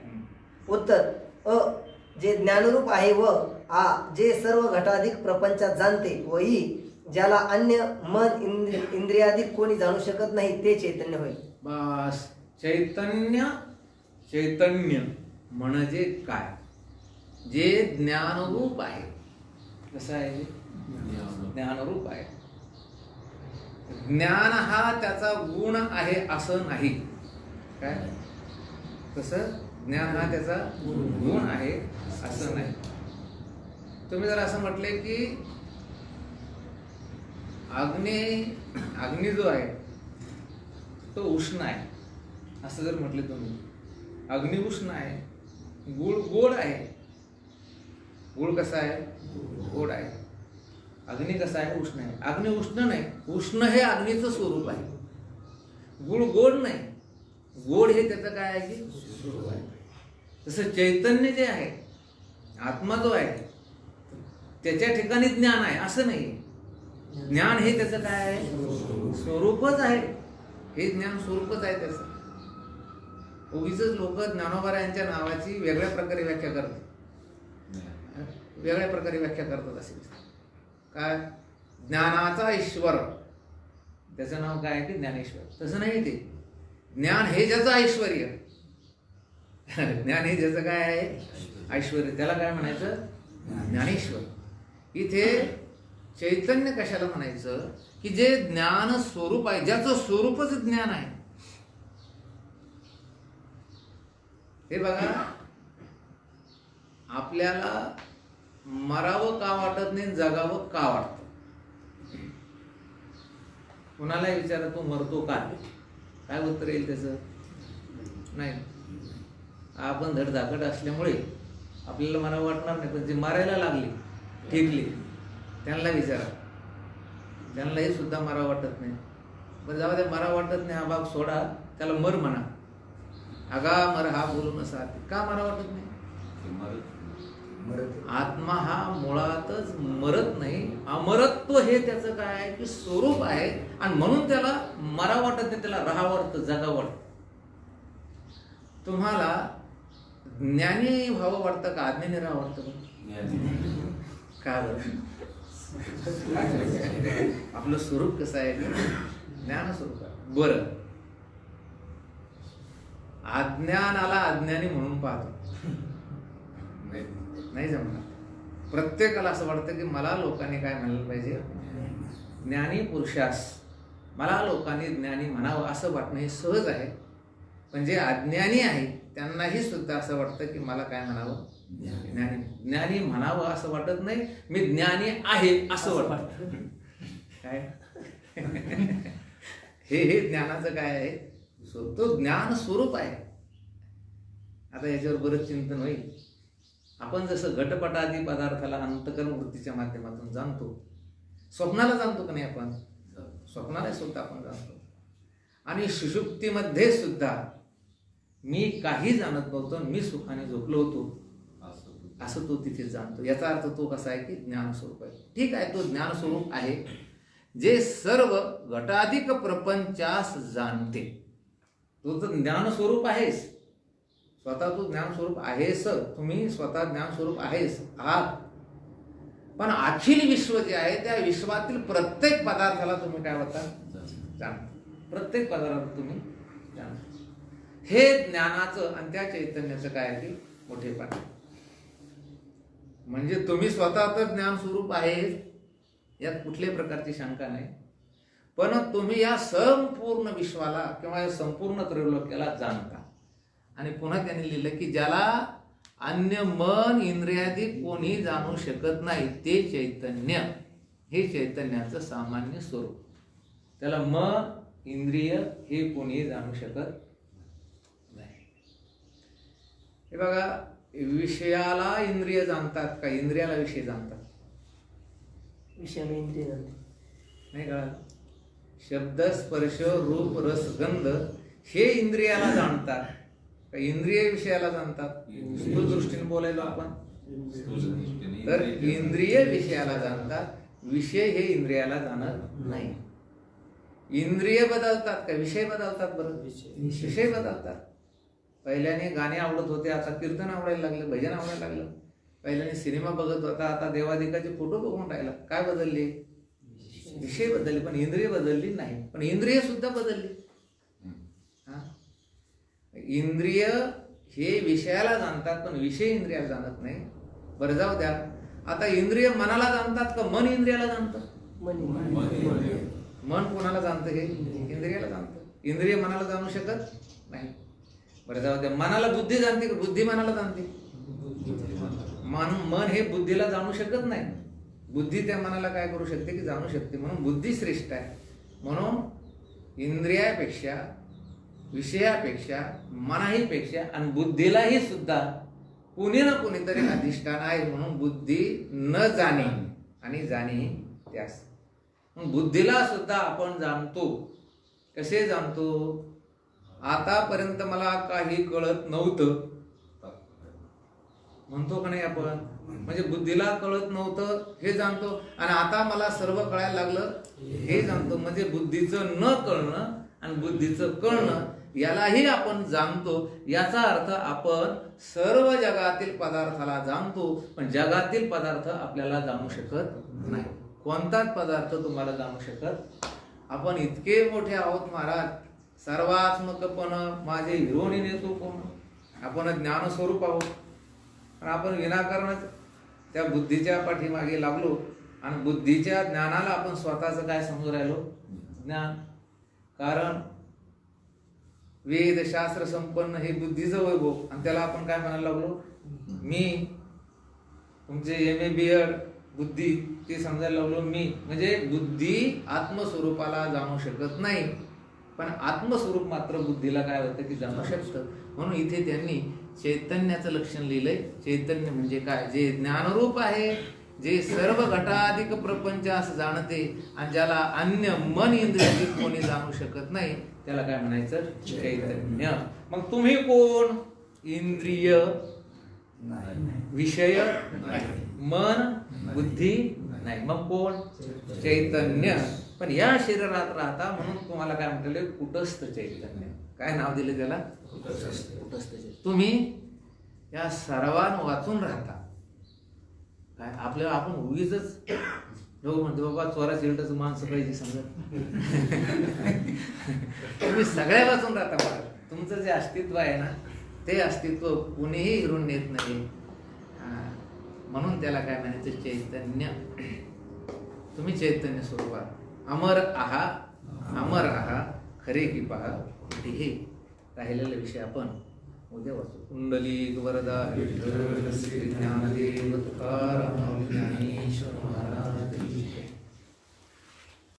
C: उत्तर अ जे ज्ञानरूप आहे व आ जे सर्व घटाधिक प्रपंचात जाणते व ई ज्याला अन्य मन इंद्रियाधिक कोणी जाणू शकत नाही ते चैतन्य होय.
A: बस. चैतन्य. चैतन्य म्हणजे काय? जे ज्ञानरूप आहे. कसं आहे? ज्ञानरूप आहे. ज्ञान हा त्याचा गुण आहे असं नाही. काय? कसं? ज्ञान हा त्याचा गुण आहे असं नाही. तुम्ही जर असं म्हटले की अग्नी जो आहे तो उष्ण आहे, असं जर म्हटले तुम्ही, अग्नी उष्ण आहे, गुळ गोड आहे. गुळ कसा आहे? गोड आहे. अग्नी कसा आहे? उष्ण आहे. अग्नी उष्ण नाही, उष्ण हे अग्नीचं स्वरूप आहे. गुळ गोड नाही, गोड हे त्याचं काय आहे? की स्वरूप आहे. तसं चैतन्य जे आहे, आत्मा जो आहे, त्याच्या ठिकाणी ज्ञान आहे असं नाही. ज्ञान हे त्याचं काय आहे? स्वरूपच आहे. हे ज्ञान स्वरूपच आहे त्याचं. उगीच लोक ज्ञानोबा यांच्या नावाची वेगळ्या प्रकारे व्याख्या करतात. वेगळ्या प्रकारे व्याख्या करतात असे. काय? ज्ञानाचा ईश्वर, त्याचं नाव काय आहे? की ज्ञानेश्वर. तसं नाही. ते ज्ञान हे ज्याचं ऐश्वर्य, ज्ञान हे ज्याचं काय आहे ऐश्वर, त्याला काय म्हणायचं ज्ञानेश्वर. इथे चैतन्य कशाला म्हणायचं की जे ज्ञान स्वरूप आहे, ज्याचं स्वरूपच ज्ञान आहे. हे बघा, आपल्याला मरावं का वाटत नाही, जगावं का वाटतं. कुणाला विचारा तू मरतो का, काय उत्तर येईल त्याचं? नाही. आपण धडधाकट असल्यामुळे आपल्याला मरावं वाटणार नाही, पण जे मारायला लागली ठेकली त्यांना विचारा, त्यांनाही सुद्धा मरावं वाटत नाही. पण जाऊ द्या, मरावं वाटत नाही हा भाग सोडा, त्याला मर म्हणा. अगा मर हा बोलून असा का मरावं वाटत नाही? आत्मा हा मुळातच मरत नाही. अमरत्व हे त्याचं काय आहे की स्वरूप आहे, आणि म्हणून त्याला मरावं वाटत नाही, त्याला राहावं वाटतं, जगावं वाटतं. तुम्हाला ज्ञानी व्हावं वाटतं का अज्ञानी राहावं वाटतं? का बरं? आपलं स्वरूप कसं आहे? ज्ञान स्वरूप आहे. बरं, अज्ञानाला अज्ञानी म्हणून पाहतो, नाही जमणार. प्रत्येकाला असं वाटतं की मला लोकांनी काय म्हणायला पाहिजे, ज्ञानी पुरुषास मला लोकांनी ज्ञानी म्हणावं असं वाटणं हे सहज आहे. पण जे अज्ञानी आहे त्यांनाही सुद्धा असं वाटतं की मला काय म्हणावं, ज्ञानी. ज्ञानी म्हणावं असं वाटत नाही, मी ज्ञानी आहे असं वाटतं. काय हे ज्ञानाचं काय आहे, तो ज्ञान स्वरूप आहे. आता याच्यावर बरंच चिंतन होईल. आपण जसं घटपटादी पदार्थाला अंतकरण वृत्तीच्या माध्यमातून जाणतो, स्वप्नाला जाणतो का नाही? आपण स्वप्नाला सुद्धा आपण जाणतो. आणि सुषुप्तीमध्ये सुद्धा मी काही जाणत नव्हतो, मी सुखाने झोपलो होतो असं तो तिथे जाणतो. याचा अर्थ तो कसा आहे की ज्ञान स्वरूप आहे. ठीक आहे, तो ज्ञान स्वरूप आहे जे सर्व घटाधिक प्रपंचास जाणते. तो तर ज्ञान स्वरूप आहेस, स्वतः तू ज्ञान स्वरूप आहेस, तुम्ही स्वतः ज्ञान स्वरूप आहेस आहात. पण अखिल विश्व जे आहे त्या विश्वातील प्रत्येक पदार्थाला तुम्ही काय होता जाणता. प्रत्येक पदार्थाला तुम्ही जाणता. हे ज्ञानाचं आणि त्या चैतन्याचं काय आहे ते मोठेपण. म्हणजे तुम्ही स्वतः तर ज्ञान स्वरूप आहे, यात कुठल्याही प्रकारची शंका नाही. पण तुम्ही या संपूर्ण विश्वाला किंवा या संपूर्ण त्रैलोक्याला जाणता. आणि पुन्हा त्यांनी लिहिलं की ज्याला अन्य मन इंद्रियादी कोणी जाणू शकत नाही ते चैतन्य, हे चैतन्याचं सामान्य स्वरूप. त्याला मन इंद्रिय हे कोणी जाणू शकत नाही. हे बघा, विषयाला इंद्रिय जाणतात का इंद्रियाला विषय जाणतात?
C: विषयाला इंद्रिय जाणते
A: नाही का? शब्द स्पर्श रूप रस गंध हे इंद्रियाला जाणतात का इंद्रिय विषयाला जाणतात? स्थूल दृष्टीने बोलायलो आपण तर इंद्रिय विषयाला जाणतात, विषय हे इंद्रियाला जाणत नाही. इंद्रिय बदलतात का विषय बदलतात? बरं, विषय बदलतात. पहिल्याने गाणे आवडत होते, आता कीर्तन आवडायला लागलं, भजन आवडायला लागलं. पहिल्याने सिनेमा बघत होता, आता देवादिकाचे फोटो बघून राहिला. काय बदलले? विषय बदलले, पण इंद्रिय बदलली नाही. पण इंद्रिय सुद्धा बदलली. इंद्रिय हे विषयाला जाणतात पण विषय इंद्रियाला जाणत नाही. बरं, जाऊ द्या. आता इंद्रिय मनाला जाणतात का मन इंद्रियाला जाणतं? मन कोणाला जाणतं? हे इंद्रियाला जाणतं. इंद्रिय मनाला जाणू शकत नाही. बरं, जाऊ द्या. मनाला बुद्धी जाणते का बुद्धी मनाला जाणते? मन हे बुद्धीला जाणू शकत नाही. बुद्धी त्या मनाला काय करू शकते की जाणू शकते. म्हणून बुद्धी श्रेष्ठ आहे. म्हणून इंद्रियापेक्षा विषयापेक्षा मनाहीपेक्षा आणि बुद्धीलाही सुद्धा कुणी ना कुणीतरी अधिष्ठान आहे. म्हणून बुद्धी न जाणे आणि जाणे त्यास. बुद्धीला सुद्धा आपण जाणतो. कसे जाणतो? आतापर्यंत मला काही कळत नव्हतं म्हणतो का नाही आपण? म्हणजे बुद्धीला कळत नव्हतं हे जाणतो, आणि आता मला सर्व कळायला लागलं हे जाणतो. म्हणजे बुद्धीचं न कळणं आणि बुद्धीचं कळणं यालाही आपण जाणतो. याचा अर्थ आपण सर्व जगातील पदार्थाला जाणतो, पण जगातील पदार्थ आपल्याला जाणू शकत नाही. कोणताच पदार्थ तुम्हाला जाणू शकत. आपण इतके मोठे आहोत महाराज, सर्वात्मकपण माझे हिरोणी नेतो कोण? आपण ज्ञानस्वरूप आहोत. आणि आपण विनाकारणच त्या बुद्धीच्या पाठीमागे लागलो आणि बुद्धीच्या ज्ञानाला आपण स्वतःचं काय समजून राहिलो? ज्ञान. कारण वेद शास्त्र संपन्न हे बुद्धीचं वैभव आणि त्याला आपण काय म्हणायला लागलो? मी. तुमचे MA BEd बुद्धी ते समजायला लागलो मी. म्हणजे बुद्धी आत्मस्वरूपाला जाणू शकत नाही, पण आत्मस्वरूप मात्र बुद्धीला काय होतं की जाणू शकतं. म्हणून इथे त्यांनी चैतन्याचं लक्षण लिहिलंय. चैतन्य म्हणजे काय? जे ज्ञानरूप आहे, जे सर्व घटाधिक प्रपंच असं जाणते आणि ज्याला अन्य मन इंद्रिय कोणी जाणू शकत नाही, त्याला काय म्हणायचं? चैतन्य. मग तुम्ही कोण? इंद्रिय विषय मन बुद्धी नाही. मग कोण? चैतन्य. पण या शरीरात राहता म्हणून तुम्हाला काय म्हटले? कुटस्थ चैतन्य. काय नाव दिले त्याला? कुटस्थ चैतन्य. तुम्ही या सर्वांना वाचून राहता. काय आपल्याला आपण उगीच लोक म्हणतो बाबा चोरा चिरटाचं माणसं पाहिजे समजा. तुम्ही सगळ्या वाचून राहता. मला तुमचं जे अस्तित्व आहे ना, ते अस्तित्व कुणीही हिरून नेत नाही. म्हणून त्याला काय म्हणायचं? चैतन्य. तुम्ही चैतन्य स्वरूपात अमर आहा खरे की पहा. हे राहिलेला विषय आपण उद्या वाचू. कुंडली वरदा विठ्ठल श्री ज्ञानदेव तुकाराम ज्ञानेश्वर महाराज.